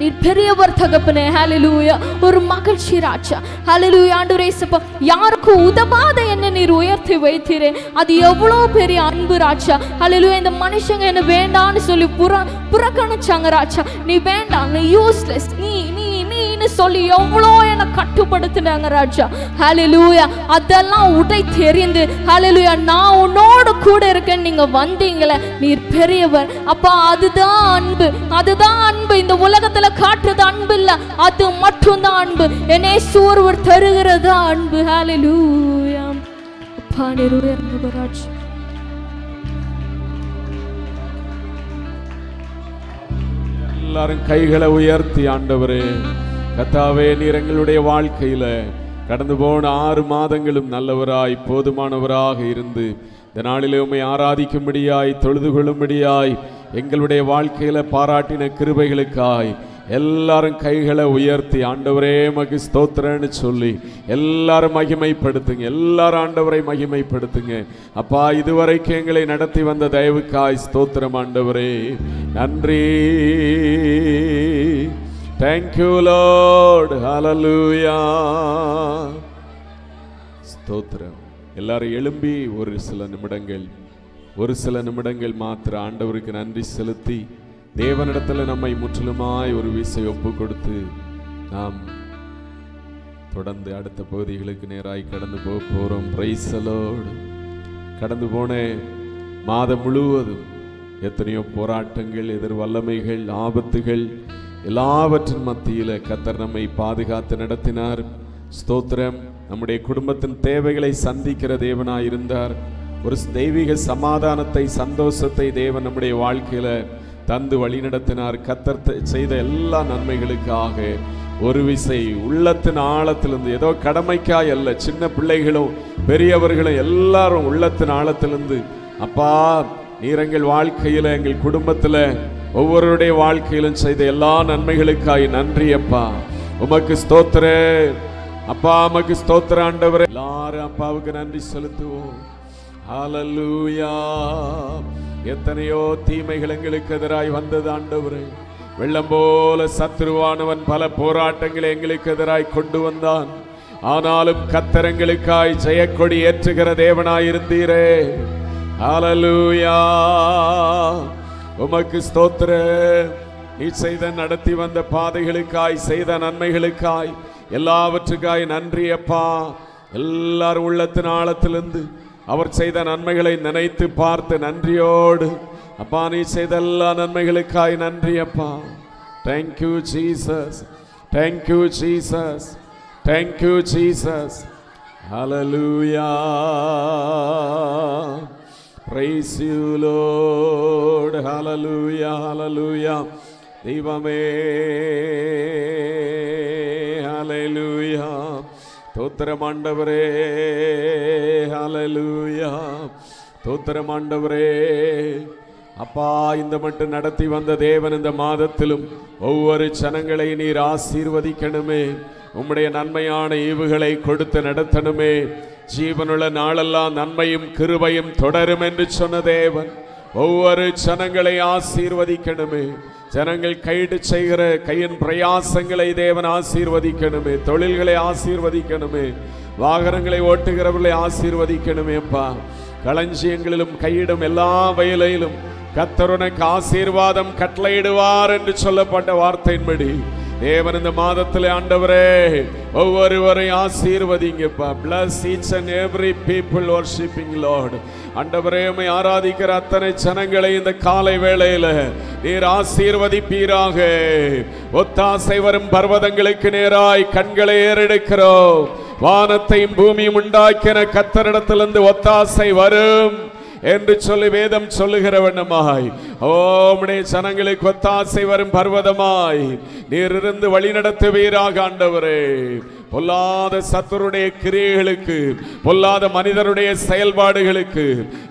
நீர் பெரியவர் தகப்பனே. ஹல்லேலூயா. ஒரு மகிழ்ச்சி ராஜா. ஹல்லேலூயா. ஆண்டவரே சப்பா யாருக்கும் உதவாத என்ன நீர் உயர்த்தி வைத்தீரே, அது எவ்வளவு பெரிய அன்பு ராஜா. ஹல்லேலூயா. இந்த மனுஷங்க என்ன வேண்டான்னு சொல்லி புறக்கணிச்சாங்க ராஜா. நீ வேண்டாம், நீ யூஸ்லெஸ், நீ நீ நீன்னு சொல்லி எவ்வளோ என்ன கட்டுப்படுத்தினாங்க ராஜா. ஹல்லேலூயா. அதெல்லாம் உடை தெரிந்து ஹல்லேலூயா நான் உன்னோடு கூட இருக்கேன்னு நீங்க வந்தீங்களே, நீர் பெரியவர். அப்பா அதுதான் அன்பு, அதுதான் அன்பு. இந்த உலகத்துல காட்டுறது அன்பு இல்ல, அது மட்டும்தான் அன்பு. என்னை ஒருவர் தருகிறது அன்பு. ஹல்லேலூயா. அப்பா நீர் உயர்ந்தவர் ராஜா. எல்லாரும் கைகளை உயர்த்தி ஆண்டவரே கர்த்தாவே, நீர் எங்களுடைய வாழ்க்கையில கடந்து போன 6 மாதங்களும் நல்லவராய் போதுமானவராக இருந்து இந்த நாளிலே உம்மை ஆராதிக்கும்படியாய் தொழுது கொள்ளும்படியாய் எங்களுடைய வாழ்க்கையில பாராட்டின கிருபைகளுக்காய் எல்லாரும் கைகளை உயர்த்தி ஆண்டவரே உமக்கு ஸ்தோத்திரன்னு சொல்லி எல்லாரும் மகிமைப்படுத்துங்க. எல்லாரும் ஆண்டவரை மகிமைப்படுத்துங்க. அப்பா, இதுவரைக்கும் எங்களை நடத்தி வந்த தயவுக்காய் ஸ்தோத்திரம் ஆண்டவரே. நன்றி. Thank you Lord. Hallelujah. ஸ்தோத்திரம். எல்லாரும் எழும்பி ஒரு சில நிமிடங்கள் மாத்திர ஆண்டவருக்கு நன்றி செலுத்தி தேவனிடத்தில் நம்மை முற்றிலுமாய் ஒரு விசை ஒப்பு கொடுத்து நாம் தொடர்ந்து அடுத்த பகுதிகளுக்கு நேராய் கடந்து போகிறோம். Price the Lord. கடந்து போன மாதம் முழுவதும் எத்தனையோ போராட்டங்கள், எதிர் வல்லமைகள், ஆபத்துகள் எல்லாவற்றின் மத்தியில் கர்த்தர் நம்மை பாதுகாத்து நடத்தினார். ஸ்தோத்திரம். நம்முடைய குடும்பத்தின் தேவைகளை சந்திக்கிற தேவனாய் இருந்தார். ஒரு தெய்வீக சமாதானத்தை, சந்தோஷத்தை தேவன் நம்முடைய வாழ்க்கையில தந்து வழி நடத்தினார். கர்த்தர் செய்த எல்லா நன்மைகளுக்காக ஒரு விசை உள்ளத்தின் ஆழத்திலிருந்து, ஏதோ கடமைக்காய் அல்ல, சின்ன பிள்ளைகளும் பெரியவர்களும் எல்லாரும் உள்ளத்தின் ஆழத்திலிருந்து, அப்பா நீர் எங்கள் வாழ்க்கையில எங்கள் குடும்பத்துல ஒவ்வொருடைய வாழ்க்கையிலும் செய்த எல்லா நன்மைகளுக்காய் நன்றி அப்பா. உமக்கு ஸ்தோத்திரம் அப்பா, உமக்கு ஸ்தோத்திரம் ஆண்டவரே. எல்லாரும் அப்பாவுக்கு நன்றி செலுத்துவோம். ஹல்லேலூயா. எத்தனையோ தீமைகள் எங்களுக்கு எதிராய் வந்தது ஆண்டவரே. வெள்ளம் போல சத்துருவானவன் பல போராட்டங்களை எங்களுக்கு எதிராய் கொண்டு வந்தான். ஆனாலும் கர்த்தர் எங்களுக்காய் ஜெயக்கொடி ஏற்றுகிற தேவனாய் இருந்தீரே. ஹல்லேலூயா. உமக்கு ஸ்தோத்திரம். நீ செய்த நடத்தி வந்த பாதைகளுக்காய், செய்த நன்மைகளுக்காய், எல்லாவற்றுக்காய் நன்றி அப்பா. எல்லாரும் உள்ளத்தின் ஆழத்திலிருந்து அவர் செய்த நன்மைகளை நினைத்து பார்த்து நன்றியோடு, அப்பா நீ செய்த எல்லா நன்மைகளுக்காய் நன்றி அப்பா. Thank you Jesus, thank you Jesus, thank you Jesus. Hallelujah. Praise you Lord. Hallelujah, hallelujah. தெய்வமே hallelujah. ஸ்தோத்திரம் ஆண்டவரே. hallelujah. ஸ்தோத்திரம் ஆண்டவரே. அப்பா, இந்த மட்டும் நடத்தி வந்த தேவன் இந்த மாதத்திலும் ஒவ்வொரு ஜனங்களை நீர் ஆசீர்வதிக்கணுமே. உம்முடைய நன்மையான ஈவுகளை கொடுத்து நடத்தணுமே. ஜீவனுள்ள நாளெல்லாம் நன்மையும் கிருபையும் தொடரும் என்று சொன்ன தேவன் ஒவ்வொரு ஜனங்களை ஆசீர்வதிக்கணுமே. ஜனங்கள் கைடு செய்கிற கையின் பிரயாசங்களை தேவன் ஆசீர்வதிக்கணுமே. தொழில்களை ஆசீர்வதிக்கணுமே. வாகனங்களை ஓட்டுகிறவர்களை ஆசீர்வதிக்கணுமே அப்பா. களஞ்சியங்களிலும் கையிடும் எல்லா வயலிலும் கர்த்தர் உனக்கு ஆசீர்வாதம் கட்டளையிடுவார் என்று சொல்லப்பட்ட வார்த்தையின்படி தேவன் இந்த மாதத்திலே ஆண்டவரே ஒவ்வொருவரையும் ஆசீர்வதிங்கப்பா. bless each and every people worshiping Lord. ஆண்டவரே, உம்மை ஆராதிக்கிற அத்தனை ஜனங்களை இந்த காலை வேளையில நீர் ஆசீர்வதிப்பீராக. ஒத்தாசை வரும் பர்வதங்களுக்கு நேராய் கண்களை ஏறெடுக்கிறோம். வானத்தையும் பூமியும் உண்டாக்கின கர்த்தரிடத்திலிருந்து ஒத்தாசை வரும் என்று சொல்லி வேதம் சொல்லுகிற வண்ணமாய் உம்முடைய ஜனங்களுக்கு ஒத்தாசை வரும் பர்வதமாய் நீர் இருந்து வழி நடத்துவீராக ஆண்டவரே. பொல்லாத சத்துருடைய கிரியைகளுக்கு, பொல்லாத மனிதருடைய செயல்பாடுகளுக்கு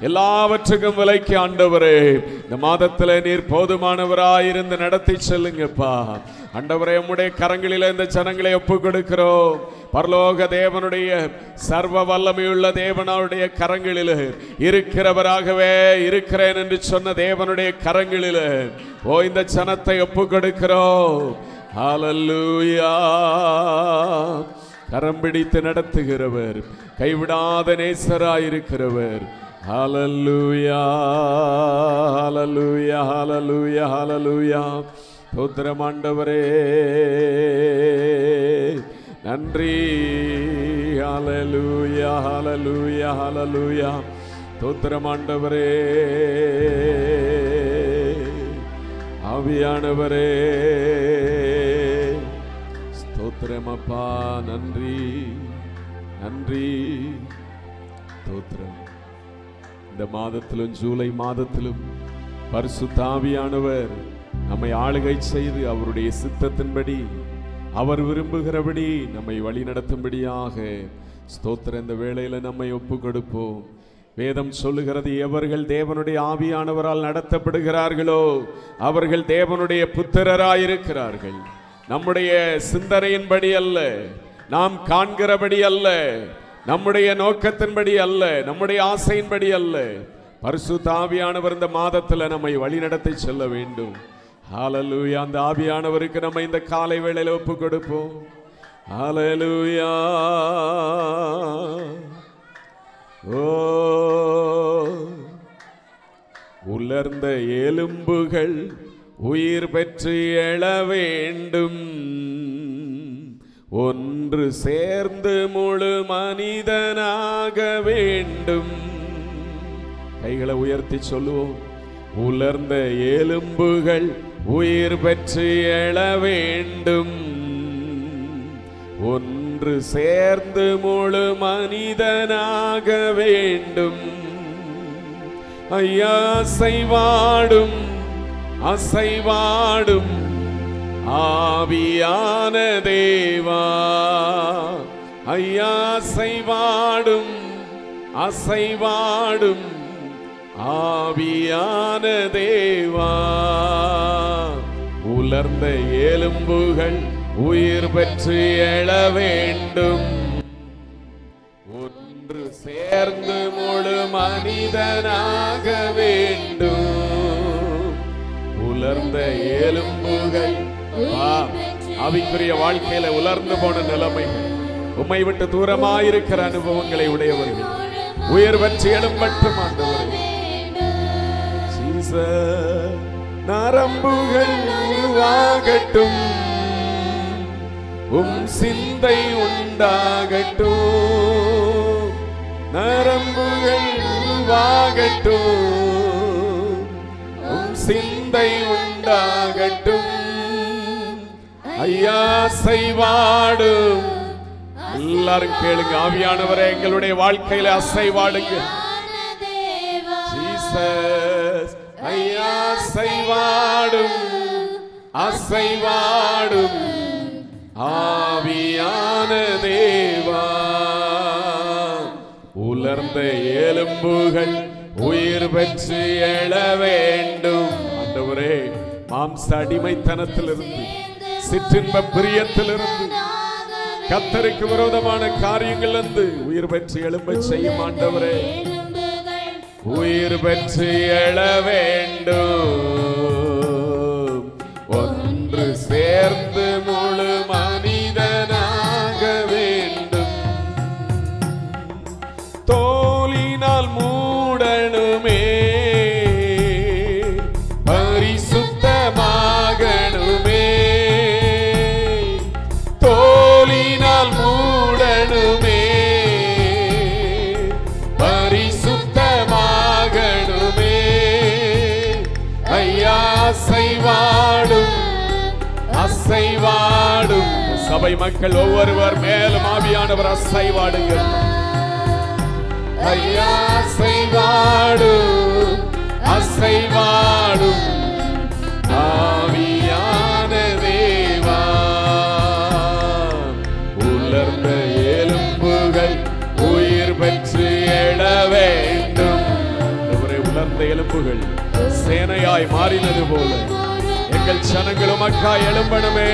எல்லாவற்றுக்கும் விலைக்கு ஆண்டவரே இந்த மாதத்தில் நீர் போதுமானவராயிருந்து நடத்தி செல்லுங்கப்பா. ஆண்டவரே, உம்முடைய கரங்களில் இந்த ஜனங்களை ஒப்பு கொடுக்கிறோம். பரலோக தேவனுடைய சர்வ வல்லமையுள்ள தேவனுடைய கரங்களில் இருக்கிறவராகவே இருக்கிறேன் என்று சொன்ன தேவனுடைய கரங்களில் இந்த ஜனத்தை ஒப்பு கொடுக்கிறோம். ஹல்லேலூயா. கரம் பிடித்து நடத்துகிறவர், கைவிடாத நேசராயிருக்கிறவர். ஹல்லேலூயா, ஹல்லேலூயா, ஹல்லேலூயா, ஹல்லேலூயா. ஸ்தோத்திரம் ஆண்டவரே, நன்றி. ஹல்லேலூயா, ஹல்லேலூயா, ஹல்லேலூயா. ஸ்தோத்திரம் ஆண்டவரே. ஆவியானவரே ஸ்தோத்திரம் அப்பா. நன்றி, நன்றி, ஸ்தோத்திரம். இந்த மாதத்திலும் ஜூலை மாதத்திலும் பரிசுத்த ஆவியானவர் நம்மை ஆளுகை செய்து அவருடைய சித்தத்தின்படி அவர் விரும்புகிறபடி நம்மை வழி நடத்தும்படியாக ஸ்தோத்திர இந்த வேளையில நம்மை ஒப்பு கொடுப்போம். வேதம் சொல்லுகிறது, எவர்கள் தேவனுடைய ஆவியானவரால் நடத்தப்படுகிறார்களோ அவர்கள் தேவனுடைய புத்திரராயிருக்கிறார்கள். நம்முடைய சிந்தனையின்படி அல்ல, நாம் காண்கிறபடி அல்ல, நம்முடைய நோக்கத்தின்படி அல்ல, நம்முடைய ஆசையின்படி அல்ல. பரிசுத்த ஆவியானவர் இந்த மாதத்தில் நம்மை வழிநடத்தி செல்ல வேண்டும். ஹல்லேலூயா. அந்த ஆவியானவருக்கு நம்ம இந்த காலை வேளையில ஒப்பு கொடுப்போம். ஹல்லேலூயா. ஓ உலர்ந்த எலும்புகள் உயிர் பெற்று எழ வேண்டும், ஒன்று சேர்ந்து முழு மனிதனாக வேண்டும். கைகளை உயர்த்தி சொல்லுவோம். உலர்ந்த எலும்புகள் உயிர் பெற்று எழ வேண்டும், ஒன்று சேர்ந்து முழு மனிதனாக வேண்டும். ஐயா அசைவாடும் அசைவாடும் ஆவியான தேவா, ஐயா அசைவாடும் அசைவாடும் ஆவியான தேவா. உலர்ந்த எலும்புகள் உயிர் பெற்று எழ வேண்டும், ஒன்று சேர்ந்து முழு மனிதனாக வேண்டும். உலர்ந்த எலும்புகள், ஆவிக்குரிய வாழ்க்கையில உலர்ந்து போன நிலைமைகள், உம்மை விட்டு தூரமாயிருக்கிற அனுபவங்களை உடையவர்கள் உயிர் பெற்று எழும்பட்டும் ஆண்டவரே. நரம்புகள் உருவாகட்டும், சிந்தை உண்டாகட்டும். நரம்புகள் உருவாகட்டும், சிந்தை உண்டாகட்டும். ஐயா அசைவாடும். எல்லாரும் கேளுங்க. ஆவியானவரே எங்களுடைய வாழ்க்கையில அசைவாடுங்க. ஜீசஸ். ஐயா அசைவாடும் அசைவாடும் ஆவியான தேவா. உலர்ந்த எலும்புகள் உயிர் பெற்று எழ வேண்டும். ஆண்டவரே, மாம்ச அடிமைத்தனத்திலிருந்து, சிற்றின்ப பிரியத்திலிருந்து, கர்த்தருக்கு விரோதமான காரியங்கள் இருந்து உயிர் பெற்று எழும்ப செய்யும் ஆண்டவரே. உயிர் பெற்று எழ வேண்டும், ஒன்று சேர்ந்து முழு மனிதனாக வேண்டும். தோலினால் மூடணுமே, பரிசுத்தமாகணுமே. தோலினால் மூடணுமே, பரிசுத்தமாகணுமே. ஐயா அசைவாடும் அசைவாடும். சபை மக்கள் ஒவ்வொருவர் மேலும் ஆவியானவர் அசைவாடுங்க. ஐயா அசைவாடும் அசைவாடும் ஆவியான தேவா. உலர்ந்த எலும்புகள் உயிர் பெற்று எழ வேண்டும். உலர்ந்த எலும்புகள் சேனையாய் மாறினது போல எங்கள் ஜனங்களும் அக்கா எழும்பணுமே.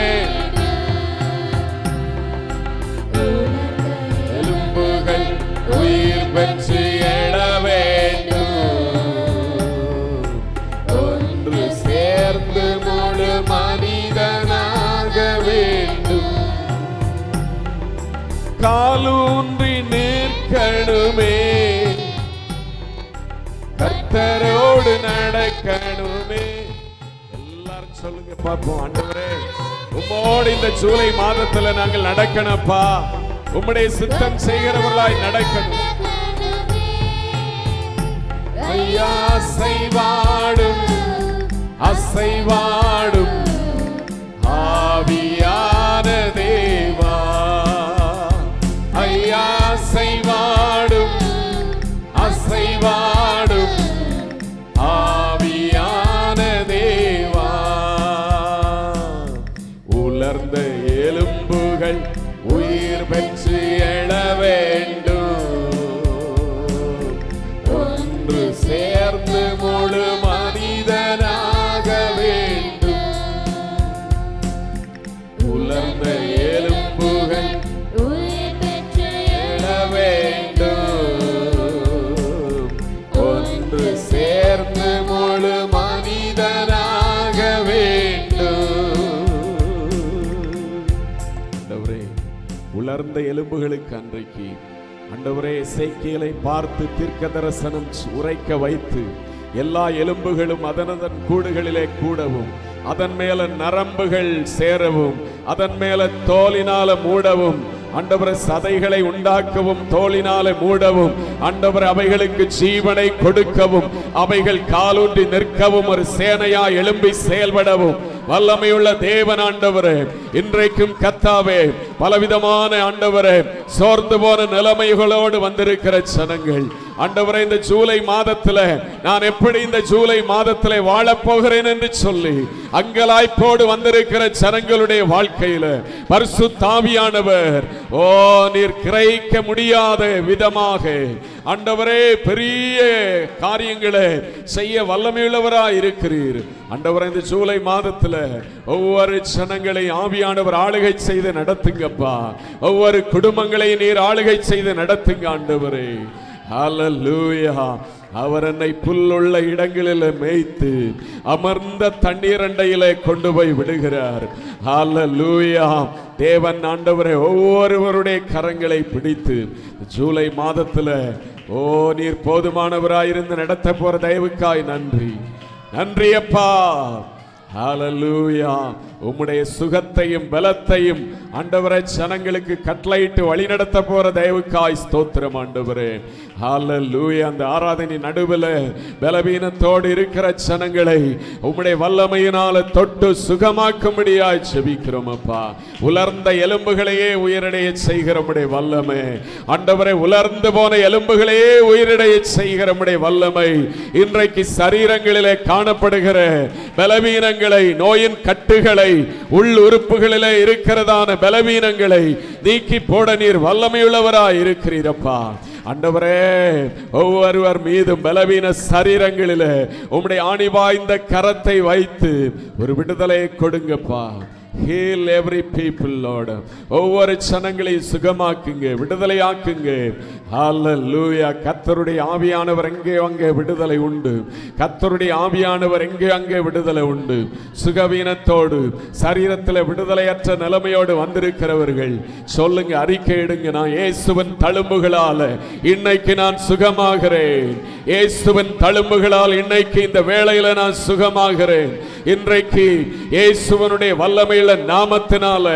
எலும்புகள் உயிர் பெற்று எழ வேண்டும், ஒன்று சேர்ந்து முழு மனிதனாக வேண்டும். காலூன்றி நிற்கணுமே, கர்த்தரோடு நடக்கணுமே. எல்லாரும் சொல்லுங்க பார்ப்போம். ஆண்டவரே, உம்மோடு இந்த ஜூலை மாதத்துல நாங்கள் நடக்கணும்ப்பா. உம்முடைய சித்தம் செய்கிறவர்களாய் நடக்கணும். ஐயா அசைவாடும் அசைவாடும் ஆவியான தேவா. ஐயா அசைவாடும் அசைவாடும் ஆவியான தேவா. உலர்ந்த எலும்புகள் உலர்ந்த எலும்புகளுக்கு அன்றைக்கு ஆண்டவரே எசேக்கியேலை பார்த்து தீர்க்க தரிசனம் உரைக்க வைத்து எல்லா எலும்புகளும் அதனதன் கூடுகளிலே கூடவும், அதன் மேல நரம்புகள் சேரவும், அதன் மேல தோலினால மூடவும், ஆண்டவரே சதைகளை உண்டாக்கவும், தோலினாலே மூடவும், ஆண்டவரே அவைகளுக்கு ஜீவனை கொடுக்கவும், அவைகள் காலூன்றி நிற்கவும், ஒரு சேனையா எழும்பி செயல்படவும் வல்லமையுள்ள தேவன் ஆண்டவரே, இன்றைக்கும் கர்த்தாவே பலவிதமான ஆண்டவரே சோர்ந்து போன நிலைமைகளோடு வந்திருக்கிற ஜனங்கள் ஆண்டவரே, இந்த ஜூலை மாதத்துல நான் எப்படி இந்த ஜூலை மாதத்துல வாழப் போகிறேன் என்று சொல்லி அங்கலாய்ப்போடு வந்திருக்கிற ஜனங்களுடைய வாழ்க்கையில பரிசுத்த ஆவியானவர் ஓ நீர் கிரகிக்க முடியாத விதமாக ஆண்டவரே பெரிய காரியங்களை செய்ய வல்லமையுள்ளவராய் இருக்கிறீர் ஆண்டவரே. இந்த ஜூலை மாதத்துல ஒவ்வொரு ஜனங்களை ஆவியானவர் ஆளுகை செய்து நடத்துங்கப்பா. ஒவ்வொரு குடும்பங்களையும் நீர் ஆளுகை செய்து நடத்துங்க ஆண்டவரே. ஹல்லேலூயா. அவர் என்னை புல்லுள்ள இடங்களில் மேய்த்து அமர்ந்த தண்ணீர் அண்டையிலே கொண்டு போய் விடுகிறார். ஹல்லேலூயா. தேவன் ஆண்டவரே ஒவ்வொருவருடைய கரங்களை பிடித்து ஜூலை மாதத்துல ஓ நீர் போதுமானவராயிருந்து நடத்த போற தயவுக்காய் நன்றி, நன்றி அப்பா. ஹல்லேலூயா. உம்முடைய சுகத்தையும் பலத்தையும் ஆண்டவரே ஜனங்களுக்கு கட்டளையிட்டு வழி நடத்த போற தயவுக்காய் ஸ்தோத்திரம் ஆண்டவரே. ஹல்லேலூயா. அந்த ஆராதனை நடுவில் பலவீனத்தோடு இருக்கிற ஜனங்களை உம்முடைய வல்லமையினால தொட்டு சுகமாக்கும்படியாய் ஜெபிக்கிறோம் அப்பா. உலர்ந்த எலும்புகளையே உயிரடைய செய்கிற உம்முடைய வல்லமை ஆண்டவரே, உலர்ந்து போன எலும்புகளையே உயிரடைய செய்கிற உம்முடைய வல்லமை இன்றைக்கு சரீரங்களிலே காணப்படுகிற பலவீனங்களை, நோயின் கட்டுகளை, உள் உறுப்புகளிலே இருக்கிறதான பலவீனங்களை நீக்கி போட நீர் வல்லமையுள்ளவராய் இருக்கிறீரப்பா ஆண்டவரே. ஒவ்வொருவர் மீதும் பலவீன சரீரங்களிலே உம்முடைய ஆணி வாய்ந்த கரத்தை வைத்து ஒரு விடுதலை கொடுங்கப்பா. Heal every people, Lord. ஒவ்வொரு ஜனங்களையும் சுகமாக்குங்க, விடுதலையாக்குங்க. ஹல்லேலூயா. கர்த்தருடைய ஆவியானவர் எங்கே அங்கே விடுதலை உண்டு. கர்த்தருடைய ஆவியானவர் எங்கே அங்கே விடுதலை உண்டு. சுகவீனத்தோடு சரீரத்தில் விடுதலையற்ற நிலைமையோடு வந்திருக்கிறவர்கள் சொல்லுங்க, அறிக்கையிடுங்க, நான் இயேசுவின் தழும்புகளால இன்னைக்கு நான் சுகமாகிறேன். இயேசுவின் தழும்புகளால் இன்னைக்கு இந்த வேளையில நான் சுகமாகிறேன். இன்றைக்கு இயேசுவனுடைய வல்லமையுள்ள நாமத்தினால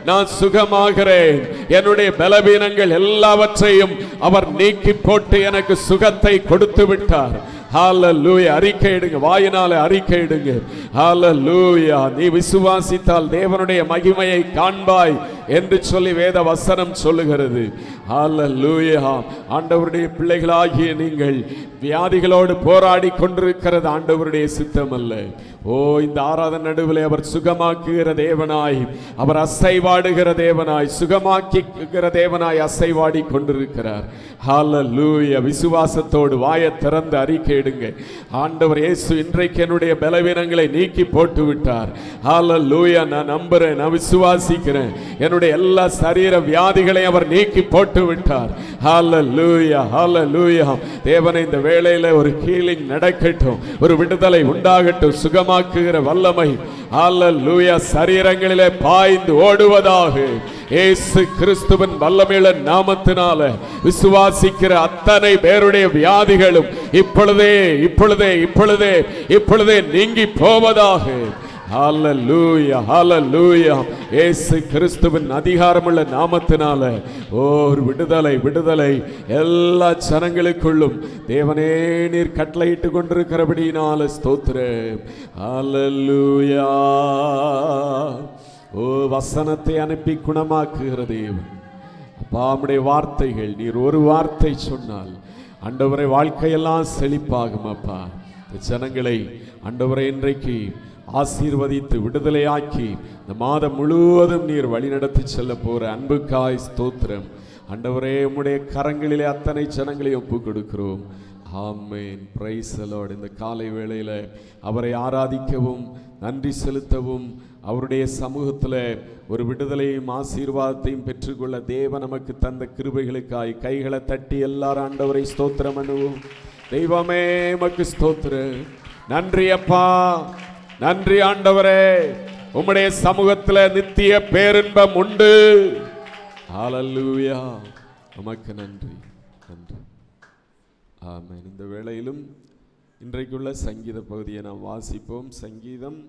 நான் சுகமாகிறேன். என்னுடைய பலவீனங்கள் எல்லாவற்றையும் அவர் நீக்கி போட்டு எனக்கு சுகத்தை கொடுத்து விட்டார். ஹல்லேலூயா. அறிக்கையிடுங்க, வாயினால அறிக்கையிடுங்க. ஹல்லேலூயா. நீ விசுவாசித்தால் தேவனுடைய மகிமையை காண்பாய் என்று சொல்லி வேத வசனம் சொல்லுகிறது. ஹல்லேலூயா. ஆண்டவருடைய பிள்ளைகளாகிய நீங்கள் வியாதிகளோடு போராடி கொண்டிருக்கிறது ஆண்டவருடைய சித்தம் அல்ல. ஓ இந்த ஆராதனை நடுவில் அவர் சுகமாக்குகிற தேவனாய், அவர் அசைவாடுகிற தேவனாய், சுகமாக்குகிற தேவனாய் அசைவாடி கொண்டிருக்கிறார். ஹல்லேலூயா. விசுவாசத்தோடு வாயை திறந்து அறிக்கையிடுங்க, ஆண்டவர் இயேசு இன்றைக்கு என்னுடைய பலவீனங்களை நீக்கி போட்டு விட்டார். ஹல்லேலூயா. நான் நம்புறேன், நான் விசுவாசிக்கிறேன், என்னுடைய எல்லா சரீர வியாதிகளை அவர் நீக்கி போட்டு விட்டார். ஹல்லேலூயா. ஹல்லேலூயா. தேவனை இந்த வேளையில ஒரு ஹீலிங் நடக்கட்டும், ஒரு விடுதலை உண்டாகட்டும், சுகமாக்குகிற வல்லமை ஹல்லேலூயா சரீரங்களிலே பாய்ந்து ஓடுவதாக இயேசு கிறிஸ்துவின் வல்லமையுள்ள நாமத்தினால விசுவாசிக்கிற அத்தனை பேருடைய வியாதிகளும் இப்பொழுதே இப்பொழுதே இப்பொழுதே இப்பொழுதே நீங்கி போவதாக. ஹல்லேலூயா. ஹல்லேலூயா. இயேசு கிறிஸ்துவின் அதிகாரமுள்ள நாமத்தினால ஒரு விடுதலை, விடுதலை எல்லா ஜனங்களுக்குள்ளும் தேவனே நீர் கட்டளையிட்டு கொண்டிருக்கிறபடினால ஸ்தோத்திரம். ஹல்லேலூயா. ஓ வசனத்தை அனுப்பி குணமாக்குகிற தேவன் அப்பா, உம்முடைய வார்த்தைகள், நீர் ஒரு வார்த்தை சொன்னால் ஆண்டவரை வாழ்க்கையெல்லாம் செழிப்பாகும் அப்பா. ஜனங்களை ஆண்டவரை இன்றைக்கு ஆசீர்வதித்து விடுதலையாக்கி இந்த மாதம் முழுவதும் நீர் வழிநடத்தி செல்ல போற அன்புக்காய் ஸ்தோத்திரம் ஆண்டவரே. உம்முடைய கரங்களிலே அத்தனை ஜனங்களை ஒப்பு கொடுக்கிறோம். ஆமென். Praise the Lord. இந்த காலை வேளையில அவரை ஆராதிக்கவும் நன்றி செலுத்தவும் அவருடைய சமூகத்தில் ஒரு விடுதலையும் ஆசீர்வாதத்தையும் பெற்றுக்கொள்ள தேவன் நமக்கு தந்த கிருபைகளுக்காய் கைகளை தட்டி எல்லாரும் ஆண்டவரை ஸ்தோத்திரம் பண்ணுவோம். தெய்வமே உமக்கு ஸ்தோத்திரம். நன்றி அப்பா, நன்றி ஆண்டவரே. உம்முடைய சமூகத்தில் நித்திய பேரின்பம் உண்டு. ஹalleluya. உமக்கு நன்றி, நன்றி. ஆமென். இந்த வேளையிலும் இன்றைக்குள்ள சங்கீத பகுதியை நாம் வாசிப்போம். சங்கீதம்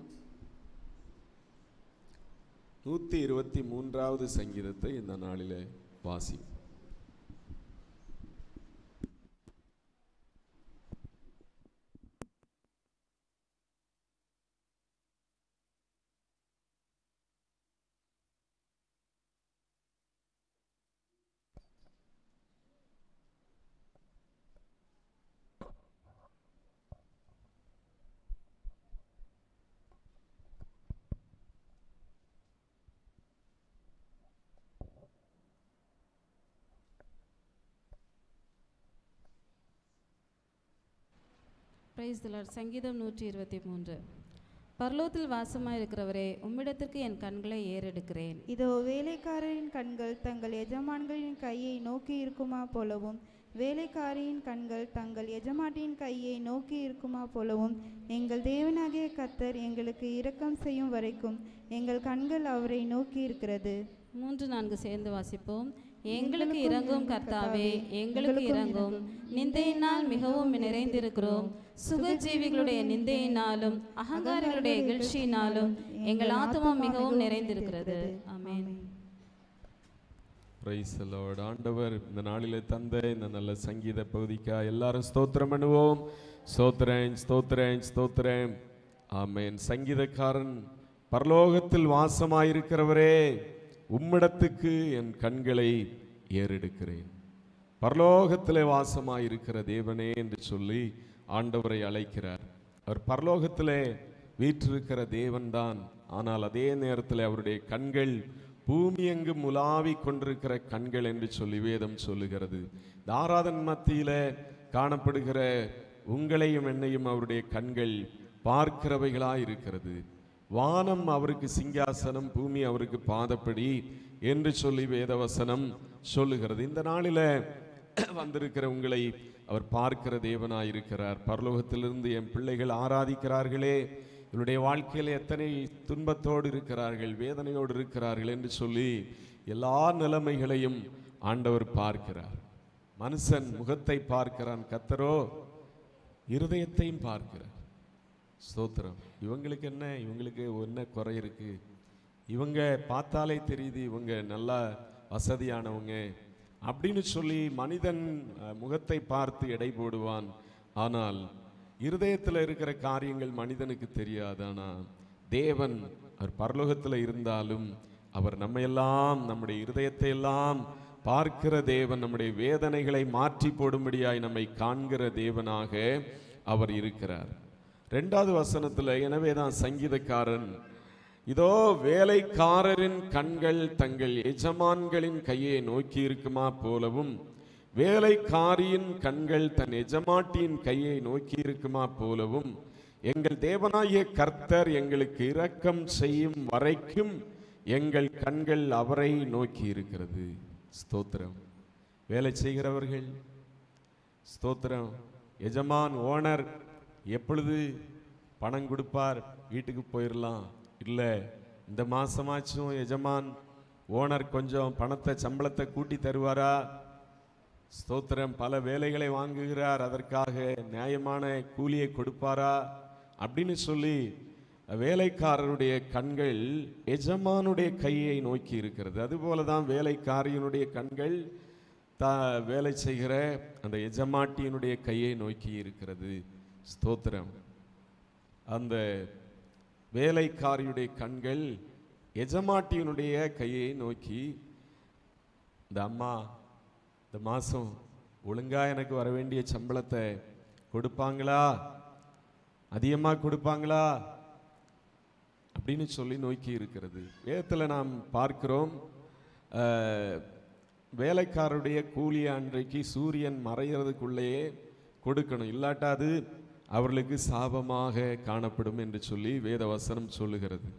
123வது சங்கீதத்தை இந்த நாளிலே வாசிப்போம். Price the Lord. சங்கீதம் 123. பரலோகத்தில் வாசமாய் இருக்கிறவரே, உம்மிடத்திற்கு என் கண்களை ஏறெடுக்கிறேன். இதோ வேலைக்காரரின் கண்கள் தங்கள் எஜமான்களின் கையை நோக்கி இருக்குமா போலவும், வேலைக்காரியின் கண்கள் தங்கள் எஜமாட்டியின் கையை நோக்கி இருக்குமா போலவும், எங்கள் தேவனாகிய கர்த்தர் எங்களுக்கு இரக்கம் செய்யும் வரைக்கும் எங்கள் கண்கள் அவரை நோக்கி இருக்கிறது. 3-4 சேர்ந்து வாசிப்போம். எங்களுக்கு இறங்கும் கர்த்தாவே, எங்களுக்கு இறங்கும். நிந்தையினால் மிகவும் நிறைந்திருக்கிறோம். சுகஜீவிகளுடைய நிந்தையினாலும் அகங்காரிகளுடைய இகழ்ச்சியினாலும் எங்கள் ஆத்துமா மிகவும் நிறைந்திருக்கிறது. ஆமென். Praise the Lord. ஆண்டவர் இந்த நாளிலே தந்த இந்த நல்ல சங்கீத பகுதிக்கா எல்லாரும் ஸ்தோத்திரம் பண்ணுவோம். ஸ்தோத்திரம், ஸ்தோத்திரம், ஸ்தோத்திரம். ஆமென். சங்கீதக்காரன், பரலோகத்தில் வாசமாயிருக்கிறவரே, உம்மிடத்துக்கு என் கண்களை ஏறெடுக்கிறேன். பரலோகத்திலே வாசமாயிருக்கிற தேவனே என்று சொல்லி ஆண்டவரை அழைக்கிறார். அவர் பரலோகத்திலே வீற்றிருக்கிற தேவன்தான். ஆனால் அதே நேரத்தில் அவருடைய கண்கள் பூமி எங்கும் உலாவி கொண்டிருக்கிற கண்கள் என்று சொல்லி வேதம் சொல்லுகிறது. ஆராதன் மத்தியிலே காணப்படுகிற உங்களையும் என்னையும் அவருடைய கண்கள் பார்க்கிறவைகளாய் இருக்கிறது. வானம் அவருக்கு சிங்காசனம், பூமி அவருக்கு பாதப்படி என்று சொல்லி வேதவசனம் சொல்லுகிறது. இந்த நாளில வந்திருக்கிற உங்களை அவர் பார்க்கிற தேவனாயிருக்கிறார். பரலோகத்திலிருந்து என் பிள்ளைகள் ஆராதிக்கிறார்களே, என்னுடைய வாழ்க்கையில் எத்தனை துன்பத்தோடு இருக்கிறார்கள், வேதனையோடு இருக்கிறார்கள் என்று சொல்லி எல்லா நிலைமைகளையும் ஆண்டவர் பார்க்கிறார். மனுஷன் முகத்தை பார்க்கிறான், கர்த்தரோ இருதயத்தையும் பார்க்கிறார். ஸ்தோத்திரம். இவங்களுக்கு என்ன, இவங்களுக்கு என்ன குறை இருக்கு? இவங்க பார்த்தாலே தெரியுது இவங்க நல்லா வசதியானவங்க அப்படின்னு சொல்லி மனிதன் முகத்தை பார்த்து எடை போடுவான். ஆனால் இருதயத்தில் இருக்கிற காரியங்கள் மனிதனுக்கு தெரியாது. ஆனால் தேவன் அவர் பரலோகத்தில் இருந்தாலும் அவர் நம்மையெல்லாம், நம்முடைய இருதயத்தை எல்லாம் பார்க்கிற தேவன், நம்முடைய வேதனைகளை மாற்றி போடும்படியாய் நம்மை காண்கிற தேவனாக அவர் இருக்கிறார். 2வது வசனத்தில், எனவே தான் சங்கீதக்காரன், இதோ வேலைக்காரரின் கண்கள் தங்கள் எஜமான்களின் கையை நோக்கி இருக்குமா போலவும், வேலைக்காரியின் கண்கள் தன் எஜமாட்டியின் கையை நோக்கி இருக்குமா போலவும், எங்கள் தேவனாகிய கர்த்தர் எங்களுக்கு இரக்கம் செய்யும் வரைக்கும் எங்கள் கண்கள் அவரை நோக்கி இருக்கிறது. ஸ்தோத்திரம். வேலை செய்கிறவர்கள் ஸ்தோத்திரம். எஜமான், ஓனர் எப்பொழுது பணம் கொடுப்பார், வீட்டுக்கு போயிடலாம். இல்லை, இந்த மாசமாச்சும் எஜமான் ஓனர் கொஞ்சம் பணத்தை, சம்பளத்தை கூட்டி தருவாரா? ஸ்தோத்திரம். பல வேலைகளை வாங்குகிறார், அதற்காக நியாயமான கூலியை கொடுப்பாரா அப்படின்னு சொல்லி வேலைக்காரருடைய கண்கள் எஜமானுடைய கையை நோக்கி இருக்கிறது. அதுபோலதான் வேலைக்காரியினுடைய கண்கள் வேலை செய்கிற அந்த எஜமாட்டியினுடைய கையை நோக்கி இருக்கிறது. ஸ்தோத்திரம். அந்த வேலைக்காரியுடைய கண்கள் எஜமாட்டியினுடைய கையை நோக்கி, இந்த அம்மா இந்த மாசம் ஒழுங்கா எனக்கு வர வேண்டிய சம்பளத்தை கொடுப்பாங்களா, அதிகமாக கொடுப்பாங்களா அப்படின்னு சொல்லி நோக்கி இருக்கிறது. வேதத்தில் நாம் பார்க்கிறோம், வேலைக்காரருடைய கூலியை அன்றைக்கு சூரியன் மறைகிறதுக்குள்ளேயே கொடுக்கணும், இல்லாட்டா அது அவர்களுக்கு சாபமாக காணப்படும் என்று சொல்லி வேத வசனம் சொல்லுகிறது.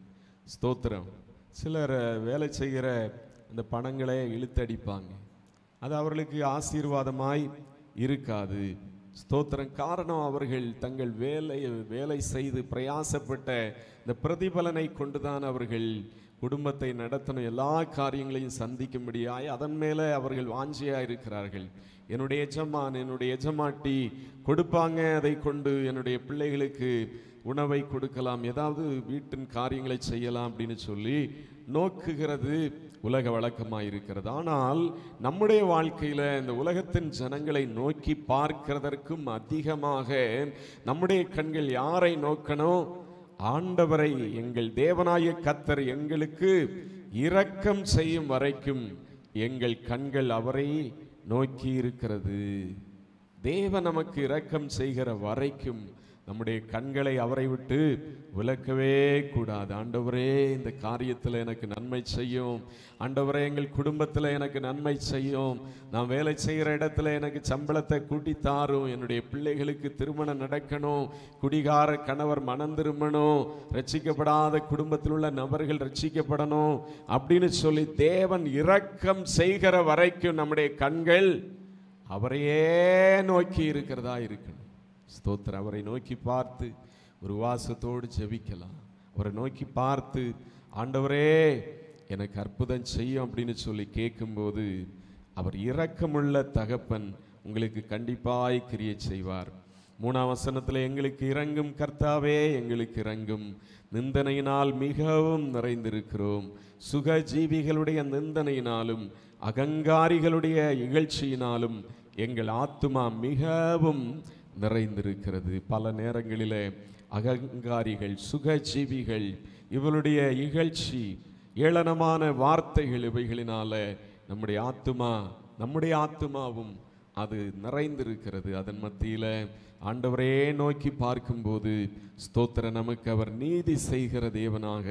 ஸ்தோத்திரம். சிலர் வேலை செய்கிற அந்த பணங்களை இழுத்தடிப்பாங்க, அது அவர்களுக்கு ஆசீர்வாதமாய் இருக்காது. ஸ்தோத்திரம். காரணம், அவர்கள் தங்கள் வேலை செய்து பிரயாசப்பட்ட இந்த பிரதிபலனை கொண்டுதான் அவர்கள் குடும்பத்தை நடத்தணும், எல்லா காரியங்களையும் சந்திக்கும்படியாய் அதன் மேலே அவர்கள் வாஞ்சியாக இருக்கிறார்கள். என்னுடைய எஜமான் என்னுடைய எஜமாட்டி கொடுப்பாங்க, அதை கொண்டு என்னுடைய பிள்ளைகளுக்கு உணவை கொடுக்கலாம், ஏதாவது வீட்டின் காரியங்களை செய்யலாம் அப்படின்னு சொல்லி நோக்குகிறது உலக வழக்கமாக இருக்கிறது. ஆனால் நம்முடைய வாழ்க்கையில் இந்த உலகத்தின் ஜனங்களை நோக்கி பார்க்கிறதற்கும் அதிகமாக நம்முடைய கண்கள் யாரை நோக்கணும்? ஆண்டவரை, எங்கள் தேவனாய கர்த்தர் எங்களுக்கு இரக்கம் செய்யும் வரைக்கும் எங்கள் கண்கள் அவரை நோக்கி இருக்கிறது. தேவன் நமக்கு இரக்கம் செய்கிற வரைக்கும் நம்முடைய கண்களை அவரை விட்டு விலக்கவே கூடாது. ஆண்டவரே, இந்த காரியத்தில் எனக்கு நன்மை செய்யும், ஆண்டவரே எங்கள் குடும்பத்தில் எனக்கு நன்மை செய்யும், நான் வேலை செய்கிற இடத்துல எனக்கு சம்பளத்தை கூட்டி தாரும், என்னுடைய பிள்ளைகளுக்கு திருமணம் நடக்கணும், குடிகார கணவர் மனம் திரும்பணும், ரட்சிக்கப்படாத குடும்பத்தில் உள்ள நபர்கள் ரட்சிக்கப்படணும் அப்படின்னு சொல்லி தேவன் இரக்கம் செய்கிற வரைக்கும் நம்முடைய கண்கள் அவரையே நோக்கி இருக்கிறதா இருக்கணும். ஸ்தோத்திரம். அவரை நோக்கி பார்த்து ஒரு வாசத்தோடு ஜெபிக்கலாம். அவரை நோக்கி பார்த்து ஆண்டவரே எனக்கு அற்புதம் செய்யும் அப்படின்னு சொல்லி கேட்கும்போது அவர் இரக்கமுள்ள தகப்பன் உங்களுக்கு கண்டிப்பாய் கிரியை செய்வார். 3ஆம் வசனத்தில் எங்களுக்கு இரங்கும் கர்த்தாவே, எங்களுக்கு இரங்கும், நிந்தனையினால் மிகவும் நிறைந்திருக்கிறோம், சுகஜீவிகளுடைய நிந்தனையினாலும் அகங்காரிகளுடைய இகழ்ச்சியினாலும் எங்கள் ஆத்துமா மிகவும் நிறைந்திருக்கிறது. பல நேரங்களிலே அகங்காரிகள், சுகஜீவிகள், இவளுடைய இகழ்ச்சி, ஏளனமான வார்த்தைகள், இவைகளினால நம்முடைய ஆத்துமாவும் அது நிறைந்திருக்கிறது. அதன் மத்தியில் ஆண்டவரே நோக்கி பார்க்கும்போது ஸ்தோத்திரம், நமக்கு அவர் நீதி செய்கிற தேவனாக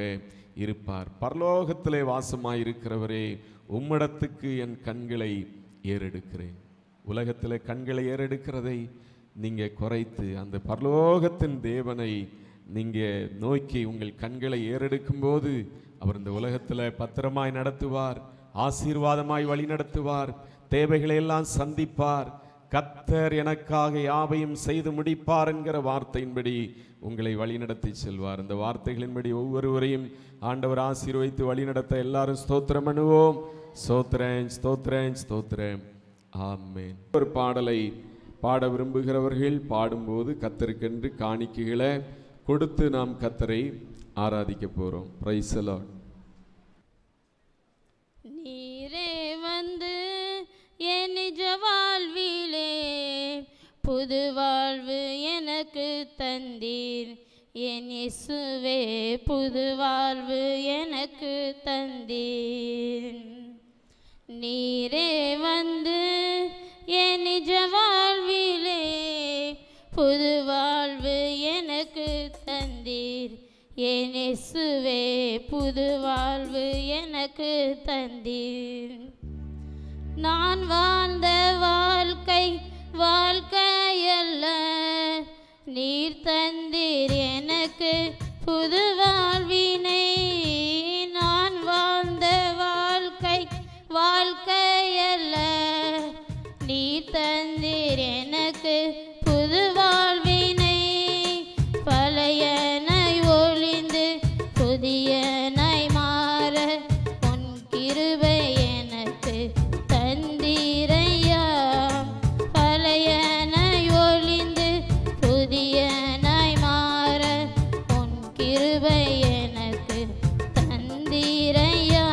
இருப்பார். பரலோகத்திலே வாசமாயிருக்கிறவரே, உம்மிடத்துக்கு என் கண்களை ஏறெடுக்கிறேன். உலகத்தில் கண்களை ஏறெடுக்கிறதை நீங்கள் குறைத்து அந்த பரலோகத்தின் தேவனை நீங்கள் நோக்கி உங்கள் கண்களை ஏறெடுக்கும் போது அவர் இந்த உலகத்தில் பத்திரமாய் நடத்துவார், ஆசீர்வாதமாய் வழி நடத்துவார், தேவைகளை எல்லாம் சந்திப்பார். கர்த்தர் எனக்காக யாவையும் செய்து முடிப்பார் என்கிற வார்த்தையின்படி உங்களை வழிநடத்தி செல்வார். இந்த வார்த்தைகளின்படி ஒவ்வொருவரையும் ஆண்டவர் ஆசீர்வதித்து வழிநடத்த எல்லாரும் ஸ்தோத்திரம் பண்ணுவோம். ஸ்தோத்திரம், ஸ்தோத்திரம், ஸ்தோத்திரம். ஆமென். ஒரு பாடலை பாட விரும்புகிறவர்கள் பாடும்போது கர்த்தருக்கென்று காணிக்கைகளை கொடுத்து நாம் கர்த்தரை ஆராதிக்க போறோம். Price the Lord. நீரே வந்து என் நிஜ வாழ்விலே புது வாழ்வு எனக்கு தந்தீர், என் இயேசுவே புது வாழ்வு எனக்கு தந்தீர். நீரே வந்து என் நிஜ வாழ்விலே புது வாழ்வு எனக்கு தந்தீர், என் இயேசுவே புது வாழ்வு எனக்கு தந்தீர். நான் வாழ்ந்த வாழ்க்கையல்ல, நீர் தந்தீர் எனக்கு புது வாழ்வினை. நான் வாழ்ந்த வாழ்க்கையல்ல, நீர் தந்தீர் எனக்கு புது வாழ்வினை. பழையனை ஒழிந்து புதியனை மாற உன் கிருபை எனக்கு தந்தீரையா. பழையனை ஒழிந்து புதியனை மாற உன் கிருபை எனக்கு தந்தீரையா.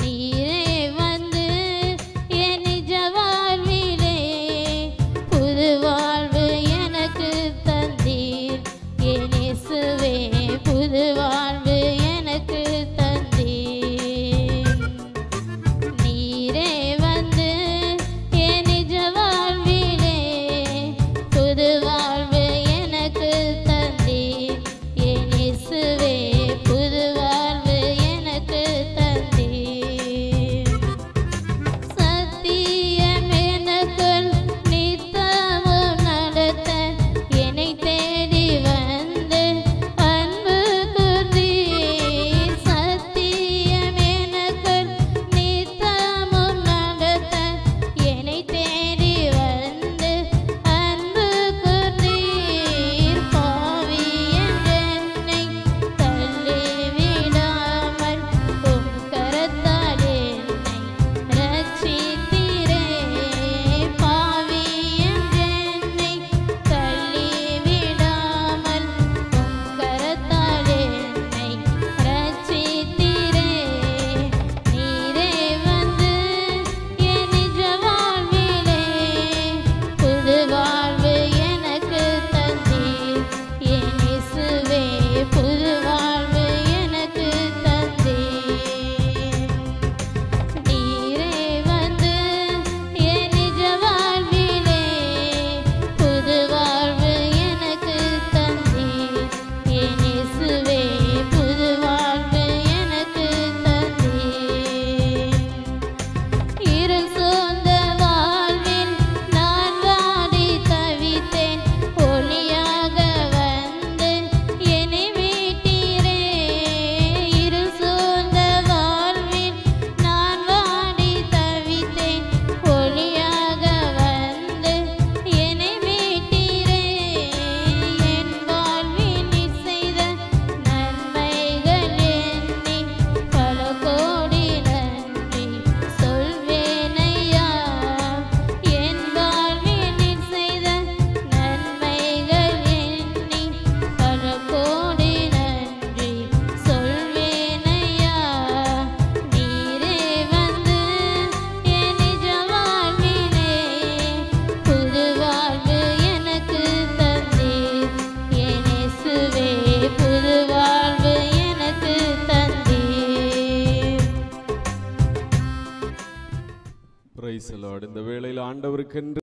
நீரே வந்து என் நிஜ வாழ்விலே புது Praise the Lord. இந்த வேளையில் ஆண்டவருக்கென்று